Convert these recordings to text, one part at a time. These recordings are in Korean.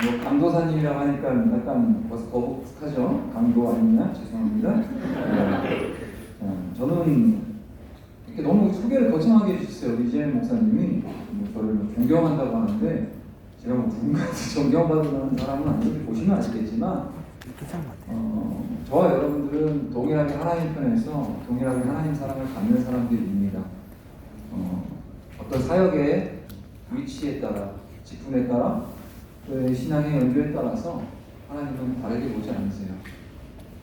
뭐 강도사님이라고 하니까 약간 거북하죠. 강도 아니냐? 죄송합니다. 저는 이렇게 너무 소개를 거창하게 해주셨어요. 우리 이재명 목사님이 저를 존경한다고 하는데 제가 누군가한테 존경받는 사람은 아니고 보시면 아시겠지만 저와 여러분들은 동일하게 하나님 편에서 동일하게 하나님 사랑을 받는 사람들입니다. 어떤 사역의 위치에 따라, 직분에 따라, 그 신앙의 연조에 따라서 하나님은 다르게 보지 않으세요.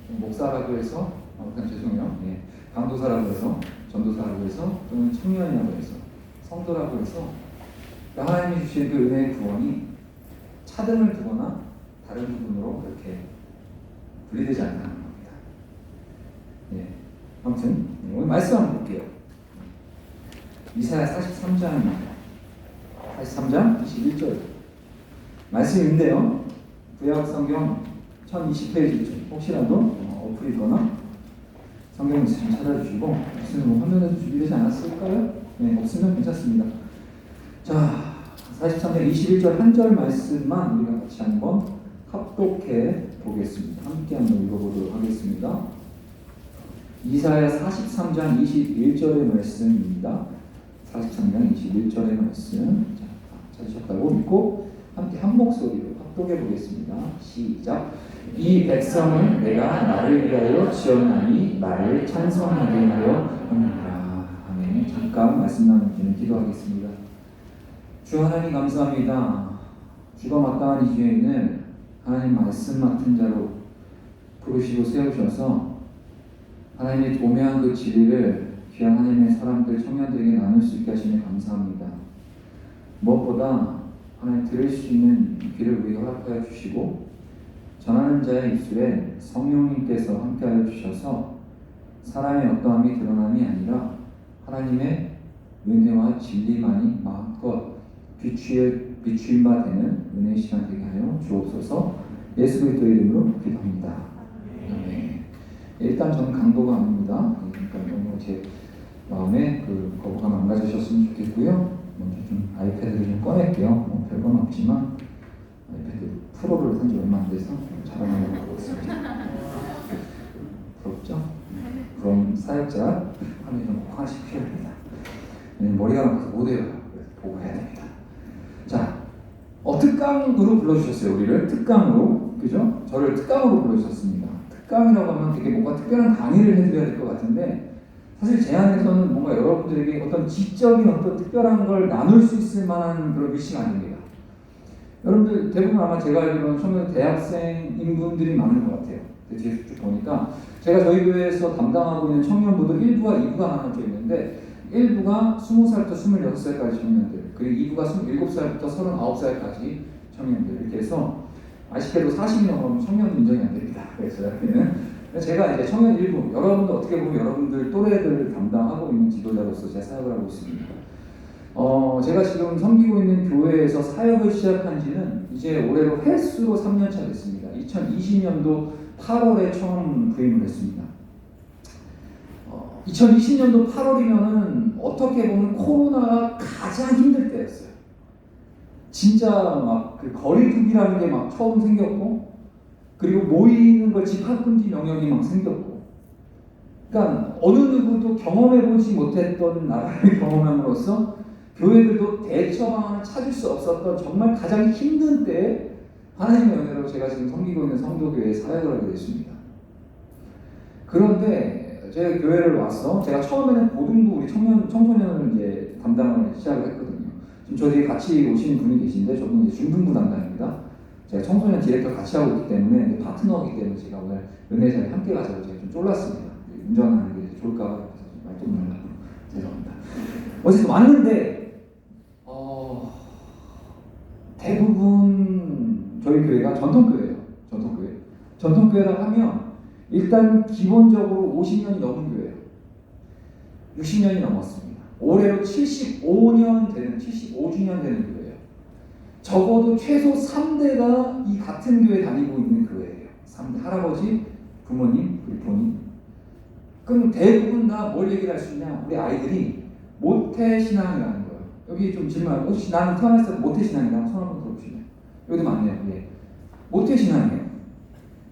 목사라고 해서, 죄송해요. 예, 강도사라고 해서, 전도사라고 해서, 또는 청년이라고 해서, 성도라고 해서 하나님이 주신 그 은혜의 구원이 차등을 두거나 다른 부분으로 그렇게 분리되지 않다는 겁니다. 예, 아무튼 오늘 말씀 한번 볼게요. 이사야 43장입니다. 43장 21절 말씀인데요. 구약 성경 1020페이지 혹시라도 어플이 있거나 성경 있으시면 찾아주시고 무슨 뭐 화면에도 준비되지 않았을까요? 네, 없으면 괜찮습니다. 자, 43장 21절 한 절 말씀만 우리가 같이 한번 합독해 보겠습니다. 함께 한번 읽어보도록 하겠습니다. 이사야 43장 21절의 말씀입니다. 43장 21절의 말씀 찾으셨다고 믿고 함께 한 목소리로 합독해 보겠습니다. 시작. 이 백성은 내가 나를 위하여 지었나니 나를 찬송하게 하려 합니다. 아멘. 잠깐 말씀 나누기는 기도하겠습니다. 주 하나님 감사합니다. 주가 마땅한 이 주에는 하나님 말씀 맡은 자로 부르시고 세우셔서 하나님의 도매한 그 진리를 귀한 하나님의 사람들, 청년들에게 나눌 수 있게 하시니 감사합니다. 무엇보다 하나님 들을 수 있는 귀를 우리에게 허락하여 주시고 전하는 자의 입술에 성령님께서 함께하여 주셔서 사람의 어떠함이 드러남이 아니라 하나님의 은혜와 진리만이 마음껏 비추임 바 되는 은혜의 시간 되게 하여 주옵소서. 예수 그리스도의 이름으로 기도합니다. 아멘. 일단 저는 강도가 아닙니다. 그러니까 너무 제 마음에 그 거부감 안 가지셨으면 좋겠고요. 먼저 좀 아이패드를 좀 꺼낼게요. 뭐 별건 없지만 아이패드 프로를 산 지 얼마 안 돼서 자랑하려고 하고 있습니다. 부럽죠? 그럼 사역자 화면 좀 꼭 하나씩 피워야 됩니다. 머리가 막혀서 못 해요. 그래서 보고 해야 됩니다. 자, 특강으로 불러주셨어요. 우리를 특강으로, 그죠? 저를 특강으로 불러주셨습니다. 특강이라고 하면 되게 뭔가 특별한 강의를 해드려야 될 것 같은데 사실 제 안에서는 뭔가 여러분들에게 어떤 지적인 어떤 특별한 걸 나눌 수 있을 만한 그런 미션이 아닙니다. 여러분들 대부분 아마 제가 알기로는 처음에 대학생인 분들이 많은 것 같아요. 뒤에서 쭉 보니까 제가 저희 교회에서 담당하고 있는 청년부도 1부와 2부가 나눠져 있는데 1부가 20살부터 26살까지 청년들, 그리고 2부가 27살부터 39살까지 청년들, 이렇게 해서 아쉽게도 40이 넘으면 청년 인정이 안 됩니다. 그래서 제가 이제 청년 1부, 여러분도 어떻게 보면 여러분들 또래들을 담당하고 있는 지도자로서 제가 사역을 하고 있습니다. 제가 지금 섬기고 있는 교회에서 사역을 시작한 지는 이제 올해로 횟수로 3년차 됐습니다. 2020년도 8월에 처음 부임을 했습니다. 2020년도 8월이면은 어떻게 보면 코로나가 가장 힘들 때였어요. 진짜 막 그 거리두기라는 게 막 처음 생겼고, 그리고 모이는 걸 집합금지 명령이 막 생겼고, 그러니까 어느 누구도 경험해보지 못했던 나라를 경험함으로써 교회들도 대처 방안을 찾을 수 없었던 정말 가장 힘든 때에 하나님의 은혜로 제가 지금 섬기고 있는 성도교회에 사역을 하게 됐습니다. 그런데 제가 교회를 와서 제가 처음에는 고등부 우리 청소년을 이제 담당을 시작을 했거든요. 지금 저 뒤에 같이 오신 분이 계신데 저분은 이제 중등부 담당입니다. 제가 청소년 디렉터 같이 하고 있기 때문에 파트너이기 때문에 제가 오늘 은혜 자리에 함께 가자고 제가 좀 쫄랐습니다. 운전하는 게 좋을까 봐 말도 못 하고 죄송합니다. 어쨌든 왔는데 대부분 저희 교회가 전통교회예요. 전통교회라고 하면 일단 기본적으로 50년이 넘은 교회예요. 60년이 넘었습니다. 올해로 75주년 되는 교회예요. 적어도 최소 3대가 이 같은 교회 다니고 있는 교회예요. 3대, 할아버지, 부모님, 그리고 본인. 그럼 대부분 다 뭘 얘기를 할 수 있냐? 우리 아이들이 모태신앙이라는 거예요. 여기 좀 질문, 혹시 나는 태어났을 때 모태신앙이라고 손 한번 들어보시면. 교회도 많네요. 예. 모태신앙이에요.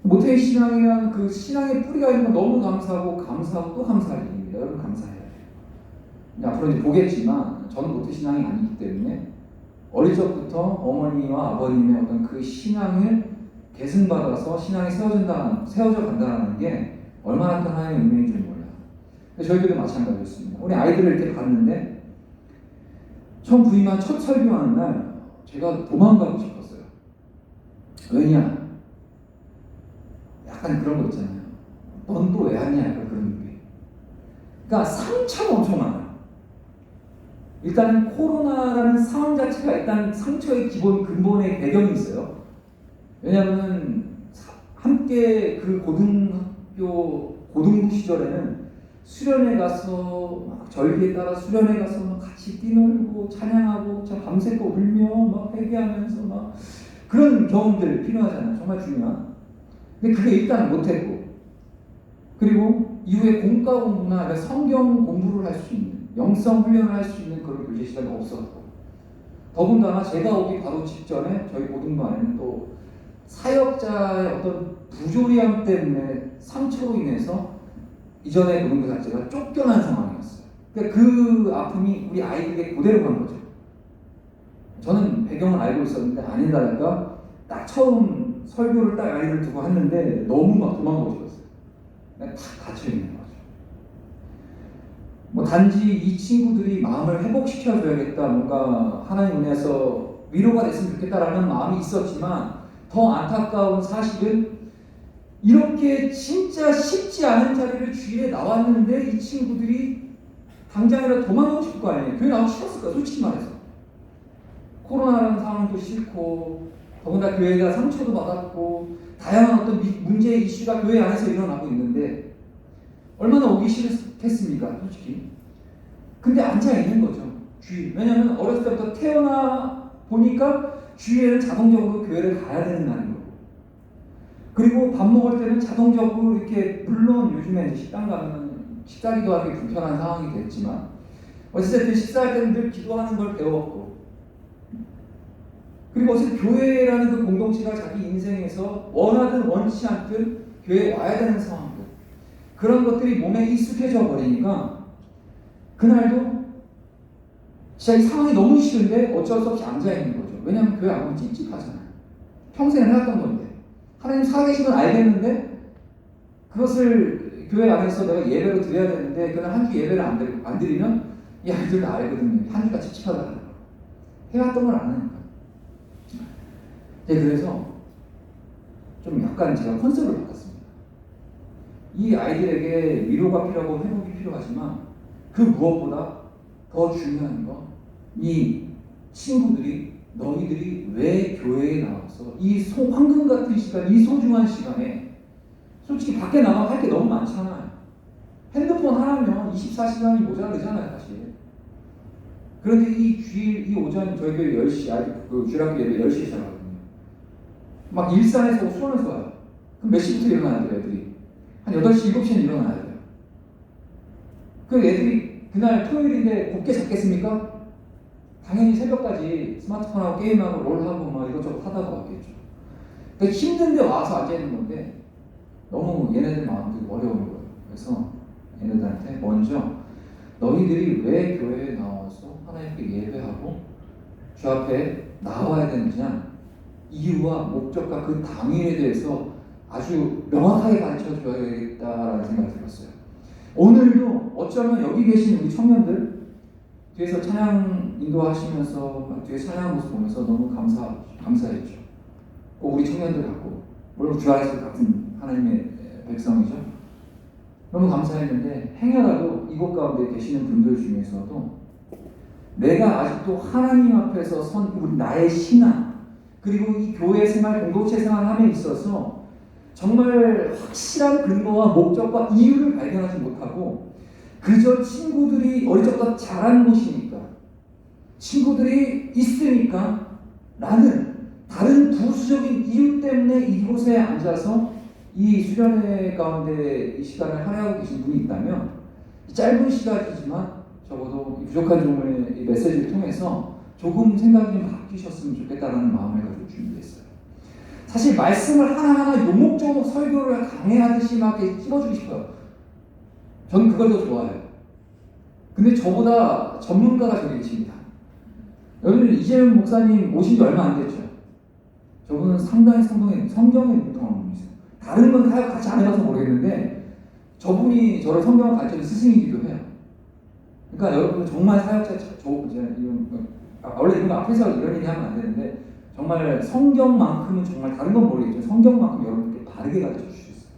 모태신앙이란 그 신앙의 뿌리가 있는 건 너무 감사하고 감사하고 또 감사할 일입니다. 여러분 감사해야 돼요. 앞으로 이제 보겠지만 저는 모태신앙이 아니기 때문에 어릴 적부터 어머니와 아버님의 어떤 그 신앙을 계승받아서 신앙이 세워져 간다는 게 얼마나 큰 하나님의 은혜인 줄 몰라요. 저희들도 마찬가지였습니다. 우리 아이들을 이렇게 봤는데 처음 부임한 첫 설교하는 날 제가 도망가고 싶었어요. 왜냐? 약간 그런 거 있잖아요. 넌 또 왜 왔냐? 약간 그런 느낌. 그러니까 상처가 엄청 많아요. 일단은 코로나라는 상황 자체가 일단 상처의 기본 근본의 배경이 있어요. 왜냐하면 함께 그 고등부 시절에는 수련회 가서 막 절기에 따라 수련회 가서 막 같이 뛰놀고 찬양하고 밤새고 울며 막 회개하면서 막 그런 경험들 필요하잖아요. 정말 중요한. 근데 그게 일단 못했고, 그리고 이후에 공과 공부나 성경 공부를 할 수 있는, 영성 훈련을 할 수 있는 그런 교제 시간이 없었고, 더군다나 제가 오기 바로 직전에 저희 고등부 안에는 또 사역자의 어떤 부조리함 때문에 상처로 인해서 이전의 고등부 자체가 쫓겨난 상황이었어요. 그러니까 그 아픔이 우리 아이들에게 그대로 간 거죠. 저는 배경을 알고 있었는데 아니다니까 딱 처음 설교를 딱 아이를 두고 했는데 너무 막 도망가고 싶었어요. 그냥 탁 갇혀있는 거죠. 뭐 단지 이 친구들이 마음을 회복시켜줘야겠다, 뭔가 하나님 은혜에서 위로가 됐으면 좋겠다라는 마음이 있었지만 더 안타까운 사실은 이렇게 진짜 쉽지 않은 자리를 주일에 나왔는데 이 친구들이 당장이라도 도망가고 싶을 거 아니에요. 교회 나오기 싫었을 거야, 솔직히 말해서. 코로나라는 상황도 싫고, 더군다나 교회가 상처도 받았고, 다양한 어떤 문제 이슈가 교회 안에서 일어나고 있는데 얼마나 오기 싫겠습니까, 솔직히. 근데 앉아 있는 거죠, 주일. 왜냐하면 어렸을 때부터 태어나 보니까 주일에는 자동적으로 교회를 가야 되는 날인 거고, 그리고 밥 먹을 때는 자동적으로 이렇게, 물론 요즘에 이제 식당 가면 식사 기도하기 불편한 상황이 됐지만 어쨌든 식사할 때는 늘 기도하는 걸 배웠고, 그리고 어쨌든 교회라는 그 공동체가 자기 인생에서 원하든 원치 않든 교회에 와야 되는 상황들, 그런 것들이 몸에 익숙해져 버리니까 그날도 진짜 이 상황이 너무 싫은데 어쩔 수 없이 앉아있는 거죠. 왜냐하면 교회 안 오면 찝찝하잖아요. 평생 해왔던 건데 하나님 살아계신 건 알겠는데 그것을 교회 안에서 내가 예배로 드려야 되는데 그날 한 주 예배를 안 드리면 이 아이들도 알거든요. 한 주가 찝찝하다는 거. 해왔던 걸 안 하니까. 네, 그래서 좀 약간 제가 컨셉을 바꿨습니다. 이 아이들에게 위로가 필요하고 회복이 필요하지만 그 무엇보다 더 중요한 건 이 친구들이, 너희들이 왜 교회에 나와서 이 황금 같은 시간, 이 소중한 시간에 솔직히 밖에 나가면 할 게 너무 많잖아요. 핸드폰 하나면 24시간이 모자르잖아요, 사실. 그런데 이 주일, 이 오전 저희 교회 10시, 그 주일학교 예배 10시에 시작하거든요. 막 일산에서 수원에서 와요. 그럼 몇 시부터 일어나야 돼요, 애들이? 한 8시, 7시엔 일어나야 돼요. 그 애들이 그날 토요일인데 곱게 잤겠습니까? 당연히 새벽까지 스마트폰하고 게임하고 롤하고 막 이것저것 하다가 왔겠죠. 그러니까 힘든데 와서 앉아있는 건데 너무 얘네들 마음도 어려운 거예요. 그래서 얘네들한테 먼저 너희들이 왜 교회에 나와서 하나님께 예배하고 주 앞에 나와야 되는지 이유와 목적과 그 당위에 대해서 아주 명확하게 가르쳐줘야겠다라는 생각이 들었어요. 오늘도 어쩌면 여기 계신 우리 청년들 뒤에서 찬양 인도하시면서 뒤에 찬양하는 모습 보면서 너무 감사했죠. 꼭 우리 청년들 같고, 물론 주 안에서 같은 하나님의 백성이죠. 너무 감사했는데 행여라도 이곳 가운데 계시는 분들 중에서도 내가 아직도 하나님 앞에서 선 우리 나의 신앙, 그리고 이 교회 생활, 공동체 생활함에 있어서 정말 확실한 근거와 목적과 이유를 발견하지 못하고 그저 친구들이 어릴 적부터 자란 곳이니까, 친구들이 있으니까 라는 다른 부수적인 이유 때문에 이곳에 앉아서 이 수련회 가운데 이 시간을 할애하고 계신 분이 있다면 짧은 시간이지만 적어도 이 부족한 종의 이 메시지를 통해서 조금 생각이 좀 바뀌셨으면 좋겠다는 마음을 가지고 준비했어요. 사실 말씀을 하나하나 요목조목 설교를 강해하듯이 막 이렇게 찝어주고 싶어요. 저는 그걸 더 좋아해요. 근데 저보다 전문가가 저기 계십니다. 여러분 이재명 목사님 오신 지 얼마 안 됐죠? 저분은 상당히 성경에 묵통한 분이세요. 다른 건 같이 안 해봐서 모르겠는데 저분이 저를 성경을 가르쳐준 스승이기도 해요. 그러니까 여러분 정말 사역자 원래 이런 거 앞에서 이런 얘기 하면 안 되는데 정말 성경만큼은 정말 다른 건 모르겠지만 성경만큼 여러분께 바르게 가르쳐 줄 수 있어요.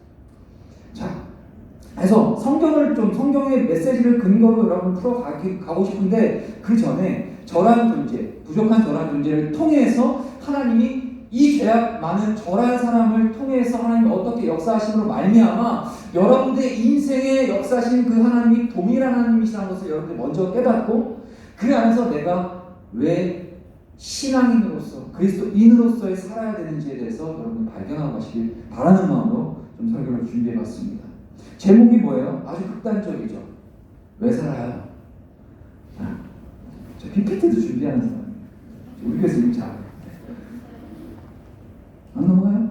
자, 그래서 성경의 메시지를 근거로 여러분 풀어가고 싶은데 그 전에 저라는 존재, 부족한 저라는 존재를 통해서 하나님이 이 죄악 많은 저라는 사람을 통해서 하나님이 어떻게 역사하심으로 말미암아 여러분들의 인생에 역사하신 그 하나님이 동일한 하나님이시라는 것을 여러분들이 먼저 깨닫고 그 안에서 내가 왜 신앙인으로서 그리스도인으로서의 살아야 되는지에 대해서 여러분들 발견하고 가시길 바라는 마음으로 좀 설교를 준비해봤습니다. 제목이 뭐예요? 아주 극단적이죠. 왜 살아요? 저 PPT도 준비하는 사람이에요. 우리 교수 이름 잘 안 넘어가요?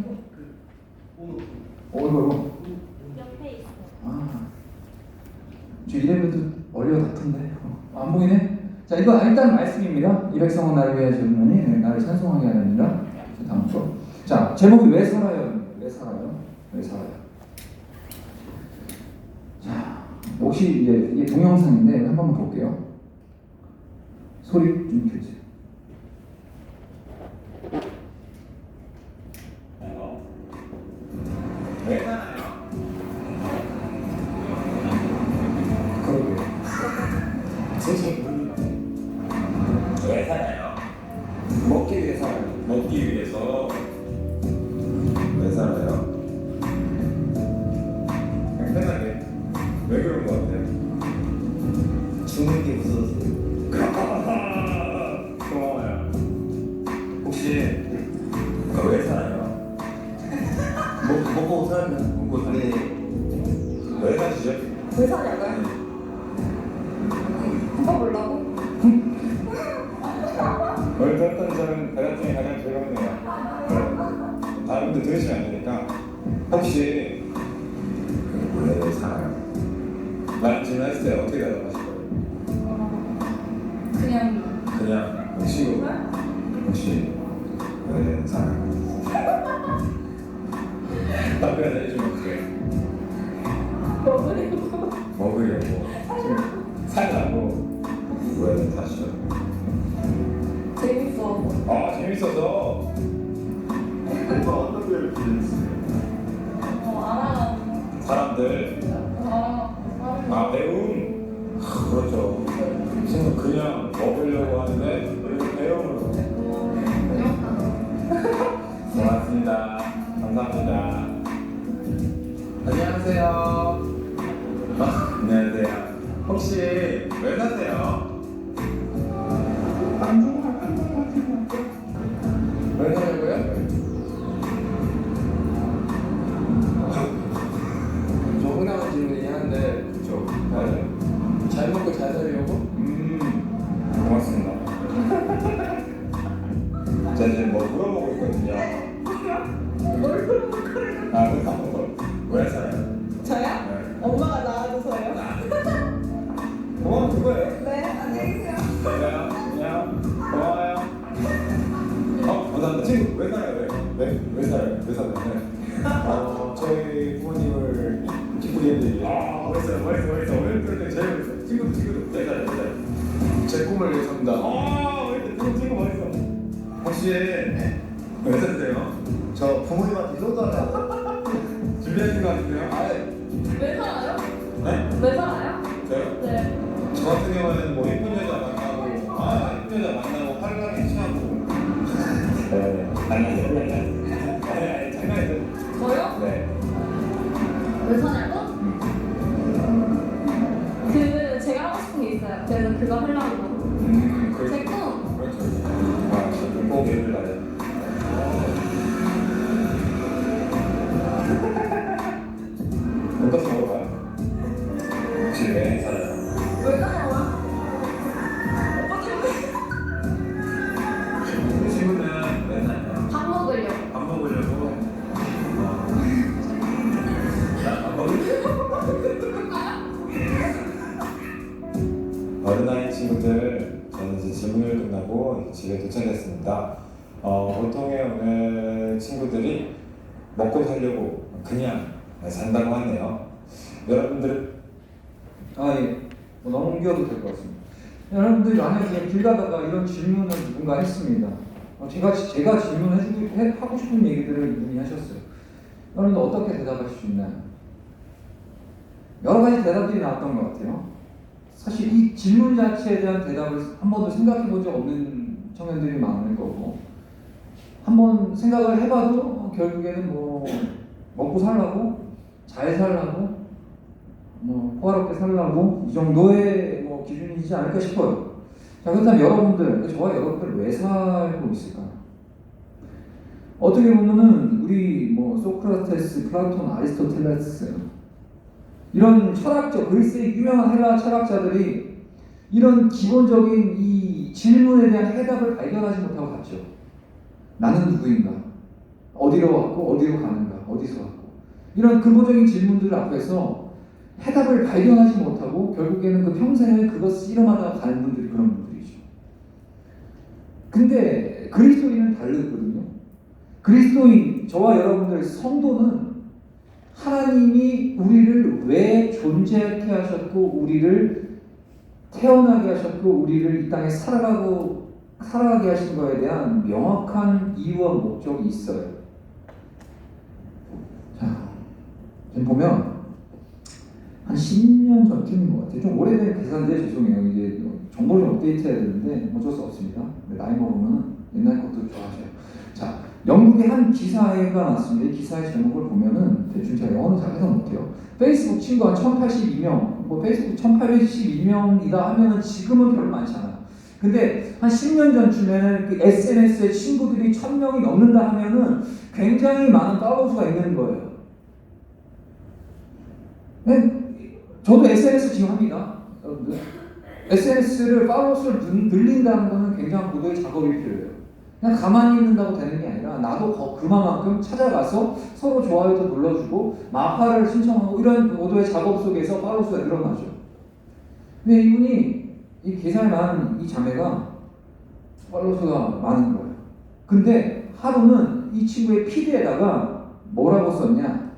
이거 옆에 있어. 저 이래봬도 어려워 다툰데 안 보이네? 자, 이거 일단 말씀입니다. 이 백성은 나를 위하여 지었나니 나를 찬송하게 하느니라. 다음 거. 자, 제목이 왜 살아요? 왜 살아요? 왜 살아요? 자, 혹시 이게 동영상인데 한 번만 볼게요. 소리 좀 켜주세요. 왜 살아요? 그러게요. 왜 살아요? 먹기 위해 살아요. 먹기 위해서. 왜 살아요? 그냥 편하게. 왜 그런 것 같아요? 죽는 게 무서워서. 고마워요. 혹시 왜 살아요? 먹고 살면 먹고 사는 네. 왜 사시죠? 왜 사냐고요? 그거 보려고? 오늘 들었던 저는 대답 중에 가장 즐겁네요. 다른 분들 들으시면 안 되니까 혹시 왜 살아요? 라는 질문했을 때 어떻게 대답하실 거예요? 그냥 혹시 왜 살아요? 답변을 해주면 어떡해요? 먹으려고 지금 살라고 왜 사시죠? 재밌어. 재밌어서 어떤 걸 들으셨어요? 알아가는. 사람들 배움 그렇죠. 지금 그냥 먹으려고 하는데 그리고 배움으로 고맙습니다. 감사합니다. 안녕하세요. 안녕하세요. 혹시 왜 사세요? 왜 사냐고요? 좀 흔한 질문이긴 한데 그쵸. 맞아요. 잘 먹고 잘 살려고? 고맙습니다. 제가 지금 뭐 물어보고 있거든요. 뭘 그러는 거예요? 왜 살아요? 저요? 네. 엄마가 낳아줘서요. 그거예요? 네, 안녕히 계세요. 안녕. 고마워요. 감사합니다. 친구 왜 살아요? 왜 살아요? 왜 살아요? 저희 부모님을 기쁘게 해드리려고 멋있어요. 오늘 들을 때 제일 멋있어요. 친구도 왜 살아요? 제 꿈을 위해 삽니다. 친구 멋있어. 혹시 왜 사세요? 저 부모님한테 효도하요 준비하신 거 같은데요? 왜 살아요? 네? 왜 살아요? 저요? 네. 저 같은 경우는 뭐 예쁜 여자 만나고 활랑이 취하고 아니 장난이죠. 저요? 네. 왜 사냐고? 제가 하고 싶은 게 있어요. 그래서 그거 하려고. 제 꿈. 그렇죠. 꼭 이룰 날에. 집에 도착했습니다. 보통의 오늘 친구들이 먹고 살려고 그냥 산다고 하네요. 여러분들은 예. 뭐 넘겨도 될 것 같습니다. 여러분들이 만약에 길 가다가 이런 질문을 누군가 했습니다. 제가 하고 싶은 얘기들을 이분이 하셨어요. 여러분들 어떻게 대답하실 수 있나요? 여러 가지 대답들이 나왔던 것 같아요. 사실 이 질문 자체에 대한 대답을 한 번도 생각해 본 적 없는 청년들이 많을 거고, 한번 생각을 해봐도 결국에는 뭐 먹고 살라고, 잘 살라고, 뭐 호화롭게 살라고, 이 정도의 뭐 기준이지 않을까 싶어요. 자, 그렇다면 여러분들, 저와 여러분들 왜 살고 있을까요? 어떻게 보면은 우리 뭐 소크라테스, 플라톤, 아리스토텔레스 이런 철학적 그리스의 유명한 헬라 철학자들이 이런 기본적인 이 질문에 대한 해답을 발견하지 못하고 갔죠. 나는 누구인가? 어디로 왔고 어디로 가는가? 어디서 왔고? 이런 근본적인 질문들 앞에서 해답을 발견하지 못하고 결국에는 그 평생을 그것 씨름하다가 가는 분들이 그런 분들이죠. 근데 그리스도인은 다르거든요. 그리스도인, 저와 여러분들 성도는 하나님이 우리를 왜 존재하게 하셨고 우리를 태어나게 하셨고 우리를 이 땅에 살아가게 하신 거에 대한 명확한 이유와 목적이 있어요. 자, 지금 보면 한 10년 전쯤인 것 같아요. 좀 오래된 기사인데 죄송해요. 이게 정보를 좀 업데이트해야 되는데 어쩔 수 없습니다. 나이 먹으면 옛날 것도 좋아하셔요. 자, 영국의 한 기사가 났습니다. 이 기사의 제목을 보면은 대충 제가 영어는 잘 해석 못해요. 페이스북 친구 한 1082명, 뭐 페이스북 1812명이다 하면은 지금은 별로 많지 않아요. 근데 한 10년 전쯤에는 그 SNS에 친구들이 1000명이 넘는다 하면은 굉장히 많은 팔로워가 있는 거예요. 네? 저도 SNS 지금 합니다. 여러분들. SNS를 팔로워를 늘린다는 것은 굉장한 고도의 작업이 필요해요. 그냥 가만히 있는다고 되는 게 아니라 나도 그만큼 찾아가서 서로 좋아요도 눌러주고 마파를 신청하고 이런 고도의 작업 속에서 팔로워가 늘어나죠. 근데 이분이 이 기사에 나온 이 자매가 팔로워가 많은 거예요. 근데 하루는 이 친구의 피드에다가 뭐라고 썼냐?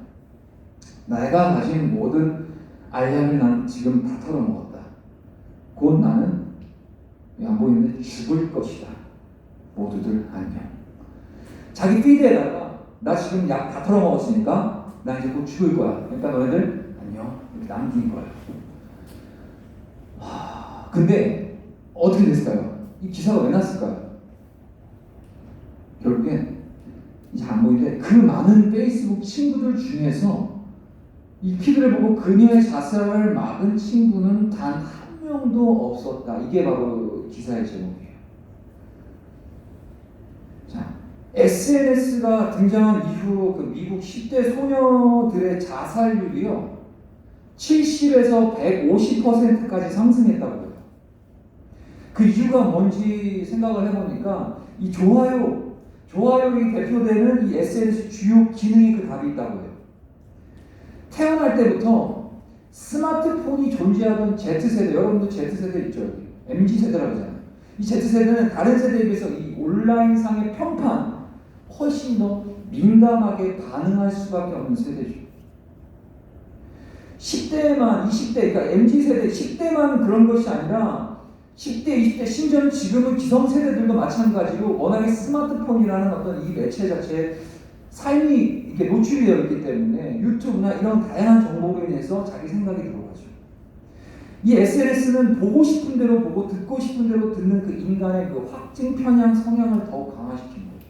내가 가진 모든 알약을 난 지금 다 털어먹었다. 곧 나는 안 보이는데 죽을 것이다. 모두들 안녕. 자기 피드에다가 나 지금 약 다 털어먹었으니까 나 이제 곧 죽을 거야. 그러니까 너네들 안녕. 이렇게 남긴 거예요. 근데 어떻게 됐을까요? 이 기사가 왜 났을까요? 결국엔 이제 안 보이는데 그 많은 페이스북 친구들 중에서 이 피드를 보고 그녀의 자살을 막은 친구는 단 한 명도 없었다. 이게 바로 기사의 제목이에요. 자, SNS가 등장한 이후 그 미국 10대 소녀들의 자살률이요 70에서 150%까지 상승했다고 해요. 그 이유가 뭔지 생각을 해보니까 이 좋아요이 대표되는 이 SNS 주요 기능이 그 답이 있다고 해요. 태어날 때부터 스마트폰이 존재하던 Z세대, 여러분도 Z세대 있죠? 여기. MZ세대라고 하잖아요. 이 Z세대는 다른 세대에 비해서 이 온라인상의 평판 훨씬 더 민감하게 반응할 수밖에 없는 세대죠. 10대만, 20대, 그러니까 MZ세대 10대만 그런 것이 아니라 10대, 20대, 심지어는 지금은 기성세대들도 마찬가지로 워낙에 스마트폰이라는 어떤 이 매체 자체에 삶이 이렇게 노출이 되어 있기 때문에 유튜브나 이런 다양한 정보로 인해서 자기 생각이 들어가죠. 이 SNS는 보고 싶은 대로 보고 듣고 싶은 대로 듣는 그 인간의 그 확증 편향 성향을 더욱 강화시킨 거죠.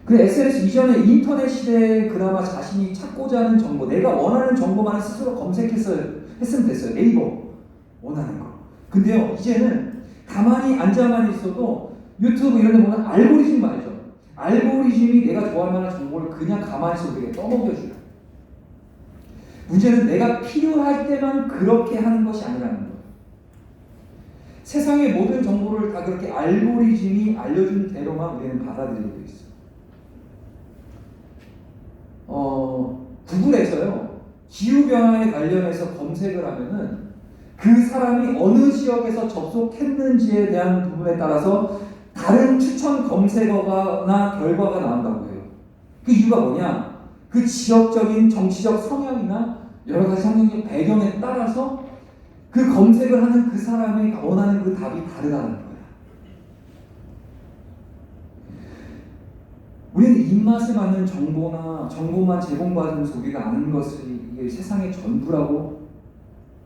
그 SNS 이전에 인터넷 시대에 그나마 자신이 찾고자 하는 정보, 내가 원하는 정보만 스스로 했으면 됐어요. 네이버 원하는 거. 근데요, 이제는 가만히 앉아만 있어도 유튜브 이런 데 보면 알고리즘 말이죠. 알고리즘이 내가 좋아할 만한 정보를 그냥 가만히 있어도 되게 떠먹여줘요. 문제는 내가 필요할 때만 그렇게 하는 것이 아니라는 거예요. 세상의 모든 정보를 다 그렇게 알고리즘이 알려준 대로만 우리는 받아들이고 있어요. 구글에서요, 기후변화에 관련해서 검색을 하면은 그 사람이 어느 지역에서 접속했는지에 대한 부분에 따라서 다른 추천 검색어나 결과가 나온다고 해요. 그 이유가 뭐냐? 그 지역적인 정치적 성향이나 여러 가지 성경적 배경에 따라서 그 검색을 하는 그 사람이 원하는 그 답이 다르다는 거예요. 우리는 입맛에 맞는 정보만 제공받은 소리가 아는 것이 이게 세상의 전부라고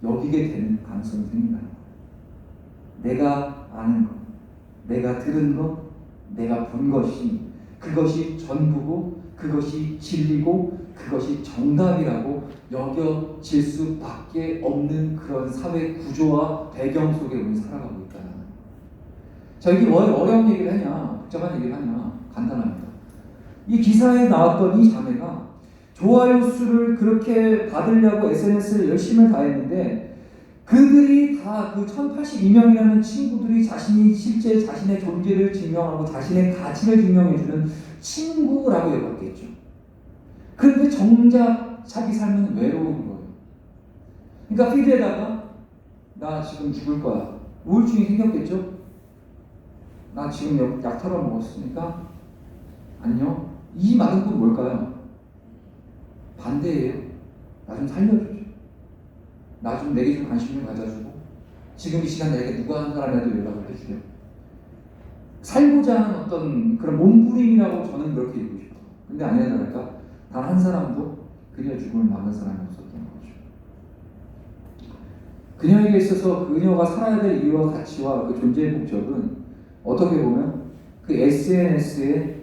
여기게 되는 가능성이 생긴다는 거예요. 내가 아는 것, 내가 들은 것, 내가 본 것이 그것이 전부고 그것이 진리고 그것이 정답이라고 여겨질 수밖에 없는 그런 사회 구조와 배경 속에 우리 살아가고 있다는 거예요. 자, 이게 왜 어려운 얘기를 하냐, 복잡한 얘기를 하냐, 간단합니다. 이 기사에 나왔던 이 자매가 좋아요 수를 그렇게 받으려고 SNS를 열심히 다했는데 그들이 다 그 1082명이라는 친구들이 실제 자신의 존재를 증명하고 자신의 가치를 증명해주는 친구라고 여겼겠죠. 그런데 정작 자기 삶은 외로운 거예요. 그러니까 피드에다가 나 지금 죽을 거야. 우울증이 생겼겠죠? 나 지금 약 털어 먹었으니까 안녕. 이 말은 또 뭘까요? 반대예요. 나 좀 살려주죠. 나 좀 내게 좀 관심 좀 가져주고 지금 이 시간 내게 누가 한 사람이라도 연락을 해주려. 살고자 하는 어떤 그런 몸부림이라고 저는 그렇게 읽고 싶어요. 근데 아니나 다를까 단 한 사람도 그녀의 죽음을 막은 사람이 없었던 거죠. 그녀에게 있어서 그녀가 살아야 될 이유와 가치와 그 존재의 목적은 어떻게 보면 그 SNS에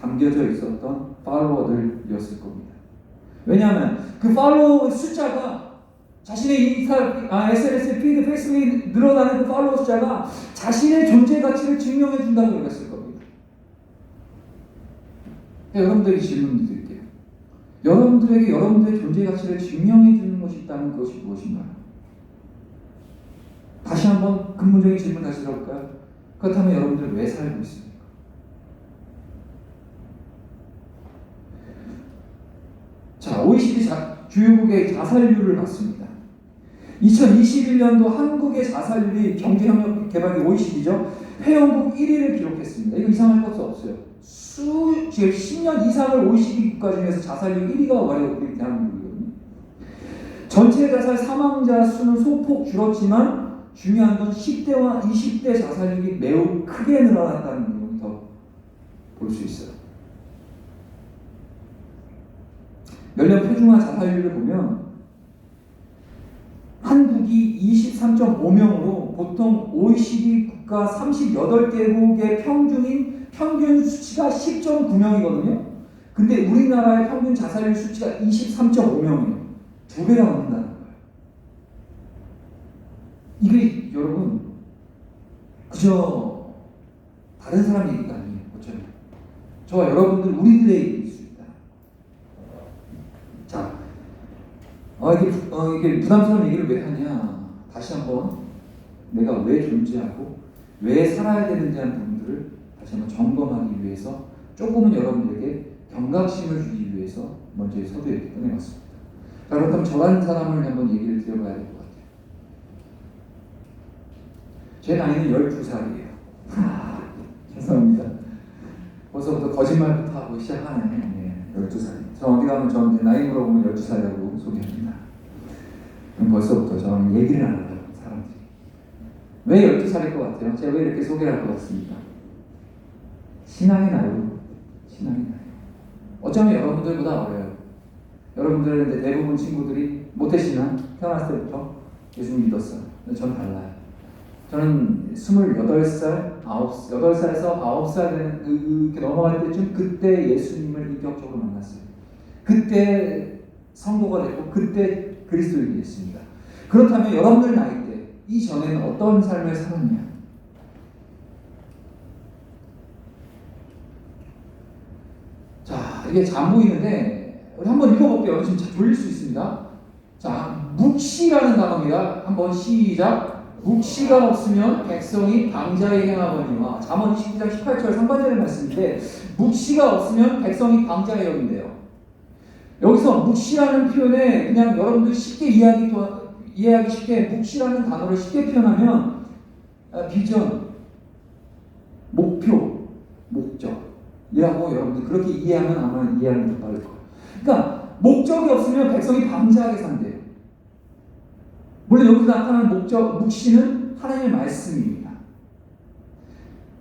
담겨져 있었던 팔로워들이었을 겁니다. 왜냐하면 그 팔로워 숫자가 자신의 SNS 피드, 페이스북에 늘어나는 그 팔로워 숫자가 자신의 존재 가치를 증명해 준다고 그랬을 겁니다. 여러분들에게 질문 드릴게요. 여러분들에게 여러분들의 존재 가치를 증명해 주는 것이 있다면 그것이 무엇인가요? 다시 한번 근본적인 질문 다시 들어볼까요? 그렇다면 여러분들 왜 살고 있습니까? 자, OECD 주요국의 자살률을 봤습니다. 2021년도 한국의 자살률이 경제협력개발기 OECD죠. 회원국 1위를 기록했습니다. 이거 이상할 것도 없어요. 지금 10년 이상을 OECD 국가 중에서 자살률 1위가 바로 우리 대한민국이거든요. 전체 자살 사망자 수는 소폭 줄었지만 중요한 건 10대와 20대 자살률이 매우 크게 늘어났다는 부분을 더 볼 수 있어요. 연령 표준화 자살률을 보면 한국이 23.5명으로 보통 OECD 국가 38개국의 평균 수치가 10.9명이거든요. 근데 우리나라의 평균 자살률 수치가 23.5명이에요. 2배가 넘는다는 거예요. 이게 여러분 그저 다른 사람 얘기가 아니에요. 어쩌면 저와 여러분들 우리들의 얘기일 수 있다. 자, 이게 부담스러운 얘기를 왜 하냐? 다시 한번 내가 왜 존재하고 왜 살아야 되는지 하는 부분들을 다시 한번 점검하기 위해서 조금은 여러분들에게 경각심을 주기 위해서 먼저 이 서두에 이렇게 꺼내봤습니다. 자, 그렇다면 저라는 사람을 한번 얘기를 드려봐야 될 것 같아요. 제 나이는 12살이에요. 죄송합니다. 벌써부터 거짓말부터 하고 시작하네. 네, 12살. 저 어디 가면 저 나이 물어보면 12살이라고 소개합니다. 그럼 벌써부터 저는 얘기를 안 해요, 사람들이. 왜 12살일 것 같아요? 제가 왜 이렇게 소개를 할 것 같습니까? 신앙의 나이로. 신앙의 나이. 어쩌면 여러분들보다 어려요. 여러분들은 대부분 친구들이 모태신앙, 태어났을 때부터 예수 믿었어요. 근데 저는 달라요. 저는 28살, 8살에서 9살 이렇게 넘어갈 때쯤 그때 예수님을 인격적으로 만났어요. 그때 성도가 됐고 그때 그리스도인이 됐습니다. 그렇다면 여러분들 나이 때 이전에는 어떤 삶을 살았냐? 자, 이게 잘 안 보이는데 우리 한번 읽어볼게요. 지금 돌릴 수 있습니다. 자, 묵시라는 단어입니다. 한번 시작. 묵시가 없으면 백성이 방자에 행하거니와. 잠언 29장 18절 상반절의 말씀인데 묵시가 없으면 백성이 방자에 여긴대요. 여기서 묵시라는 표현에 그냥 여러분들 쉽게 이해하기 쉽게 묵시라는 단어를 쉽게 표현하면 비전, 목표, 목적이라고 여러분들 그렇게 이해하면 아마 이해하는 게 빠를 거예요. 그러니까 목적이 없으면 백성이 방자하게 산대요. 물론 여기서 나타나는 묵시는 하나님의 말씀입니다.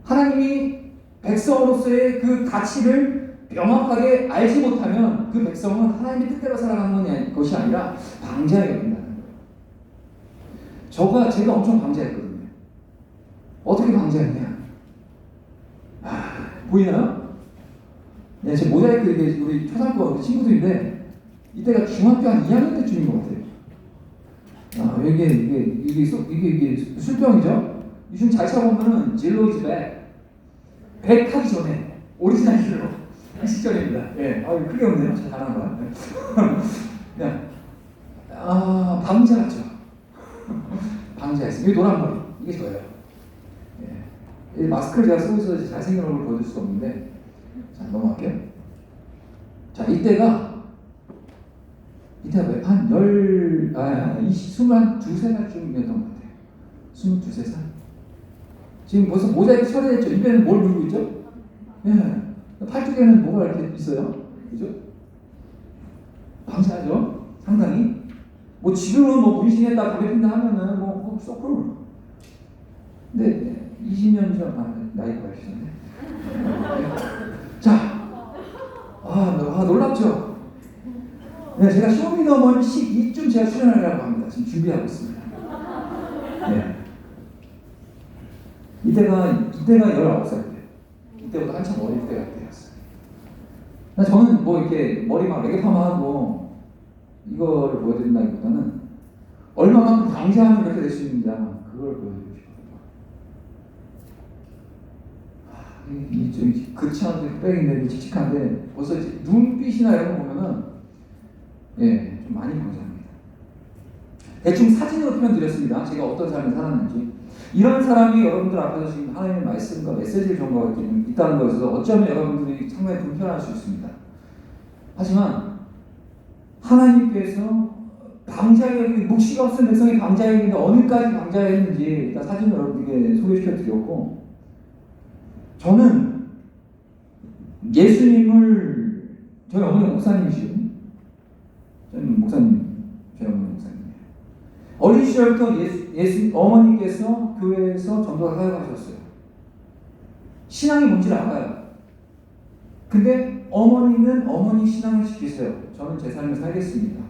하나님이 백성으로서의 그 가치를 명확하게 알지 못하면 그 백성은 하나님의 뜻대로 살아가는 것이 아니라 방자하게 된다는 거예요. 제가 엄청 방자했거든요. 어떻게 방자했냐? 보이나요? 네, 제 모자이크 이게 우리 초등학교 친구들인데 이때가 중학교 한 2학년 때쯤인 것 같아요. 이게 술병이죠? 요즘 잘 차보면은 진로이즈 백 하기 전에 오리지널 진로 그 시절입니다. 예, 크게 없네요. 잘하는 거야. 그냥 방자죠. 방자했어요. 이게 노란 머리, 이게 저예요. 예, 이 마스크를 제가 쓰고 있어서 잘생긴 얼굴 보여줄 수 없는데, 자 넘어갈게요. 자 이때가 한 22살쯤이었던 것 같아요. 22살. 지금 벌써 모자이크 처리했죠. 입에는 뭘 물고 있죠? 예. 팔뚝에는 뭐가 이렇게 있어요. 그죠? 방사하죠? 상당히. 뭐 지금은 뭐 문신했다, 담배 핀다 하면은 뭐 쏘쿨. 근데 20년 전, 나이가 밝히셨네. 자, 놀랍죠? 네, 제가 쇼미더머니 12쯤 제가 출연하려고 합니다. 지금 준비하고 있습니다. 네. 이때가 19살 때. 이때보다 한참 어릴 때가 되었어요. 저는 뭐 이렇게 머리 막 레게파마하고 이거를 보여드린다기보다는 얼마만큼 방자하면 이렇게 될 수 있는지 그걸 보여드리고 싶어요. 좀 그치한데 빽인데 칙칙한데 벌써 눈빛이나 이런 거 보면은 좀 많이 방자합니다. 대충 사진으로 표현드렸습니다. 제가 어떤 삶을 살았는지. 이런 사람이 여러분들 앞에서 지금 하나님의 말씀과 메시지를 전가하고 있다는 것에서 어쩌면 여러분들이 상당히 불편할 수 있습니다. 하지만 하나님께서 방자에 묵시가 없은 백성이 방자했는데 어느까지 방자했는지 일단 사진을 여러분에게 소개시켜 드렸고, 저는 예수님을 저희 어머니 목사님이시거든요. 저는 목사님, 저희 어머니 목사님이에요. 어린 시절부터 어머니께서 교회에서 전도를 사역하셨어요. 신앙이 뭔지를 알아요. 근데 어머니는 어머니 신앙을 지키세요. 저는 제 삶을 살겠습니다.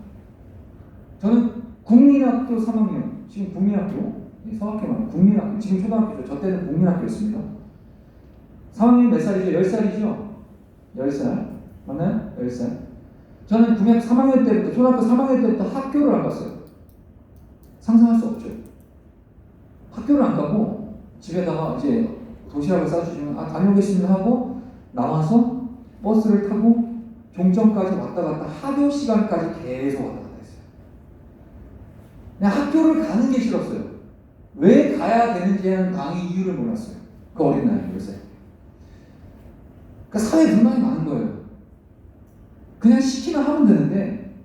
저는 국민학교 3학년, 지금 국민학교, 서학교 말고 국민학교, 지금 초등학교죠. 저 때는 국민학교였습니다. 3학년 몇 살이죠? 10살이죠? 10살. 맞나요? 10살. 저는 국민학교 3학년 때부터, 초등학교 3학년 때부터 학교를 안 갔어요. 상상할 수 없죠. 학교를 안 가고 집에다가 이제 도시락을 싸주시면 다녀오겠습니다 하고 나와서 버스를 타고 종점까지 왔다 갔다 하교 시간까지 계속 왔다 갔다 했어요. 그냥 학교를 가는 게 싫었어요. 왜 가야 되는지는 당의 이유를 몰랐어요. 그 어린 나이에 그랬어요. 그러니까 사회 불만이 많은 거예요. 그냥 시키면 하면 되는데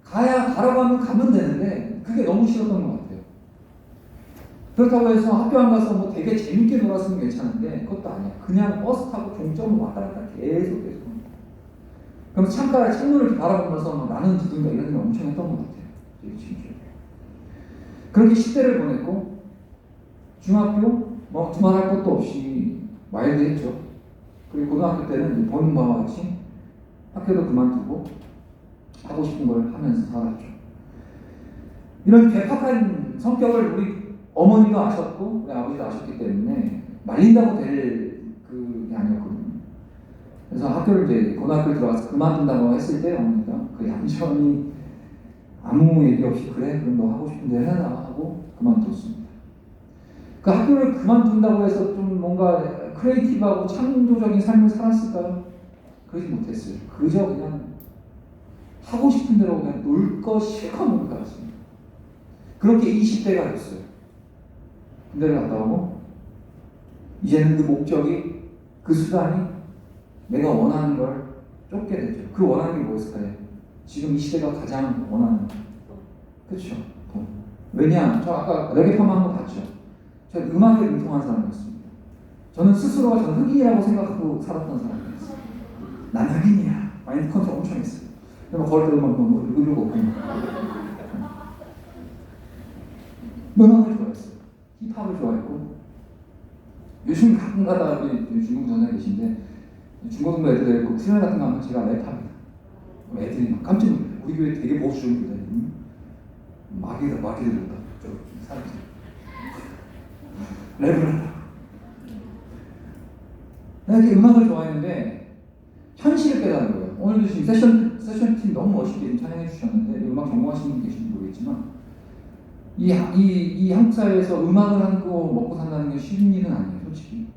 가라고 하면 가면 되는데 그게 너무 싫었던 것 같아요. 그렇다고 해서 학교 안 가서 뭐 되게 재밌게 놀았으면 괜찮은데 그것도 아니야. 그냥 버스 타고 종점을 왔다 갔다 계속. 그럼 창문을 이렇게 바라보면서 나는 누군가 이런 생각 엄청 했던 것 같아요. 그렇게 10대를 보냈고 중학교 뭐 두말할 것도 없이 마일드했죠. 그리고 고등학교 때는 보는 바와 같이 학교도 그만두고 하고 싶은 걸 하면서 살았죠. 이런 괴팍한 성격을 우리 어머니도 아셨고 우리 아버지도 아셨기 때문에 말린다고 될 그게 아니었거든요. 그래서 학교를 이제 고등학교를 들어가서 그만둔다고 했을 때 어머니가 그 얌전히 아무 얘기 없이 그래 그럼 너 하고 싶은 대로 해라 하고 그만뒀습니다. 그 학교를 그만둔다고 해서 좀 뭔가 크리에이티브하고 창조적인 삶을 살았을까요? 그러지 못했어요. 그저 그냥 하고 싶은 대로 그냥 놀 거 실컷 놀고 갔습니다. 그렇게 20대가 됐어요. 군대를 갔다 오고 이제는 그 목적이 그 수단이 내가 원하는 걸 쫓게 되죠. 그 원하는 게 뭐였을까요? 지금 이 시대가 가장 원하는 그렇죠. 돈. 왜냐? 저 아까 레게파만 한거 봤죠? 저 음악에 능통한 사람이었습니다. 저는 스스로가 전 흑인이라고 생각하고 살았던 사람이었어요. 난 흑인이야. 마인드 컨트롤 엄청 했어요. 그래서 걸을 때도 막 이러고 없고 음악을 좋아했어요. 힙합을 좋아했고 요즘 가끔 가다 중국 전에 계신데 중고등부 애들 그 수련 같은 거 하면 제가 랩합니다. 애들이 막 깜짝 놀라요. 우리 교회 되게 보수적인 교회거든요. 마귀다 저 사람들 랩을 한다. 내가 이렇게 음악을 좋아했는데 현실을 깨달은 거예요. 오늘도 지금 세션팀 너무 멋있게 찬양해 주셨는데 음악 전공하시는 분 계신지 모르겠지만 이 한국 사회에서 음악을 하고 먹고 산다는 게 쉬운 일은 아니에요, 솔직히.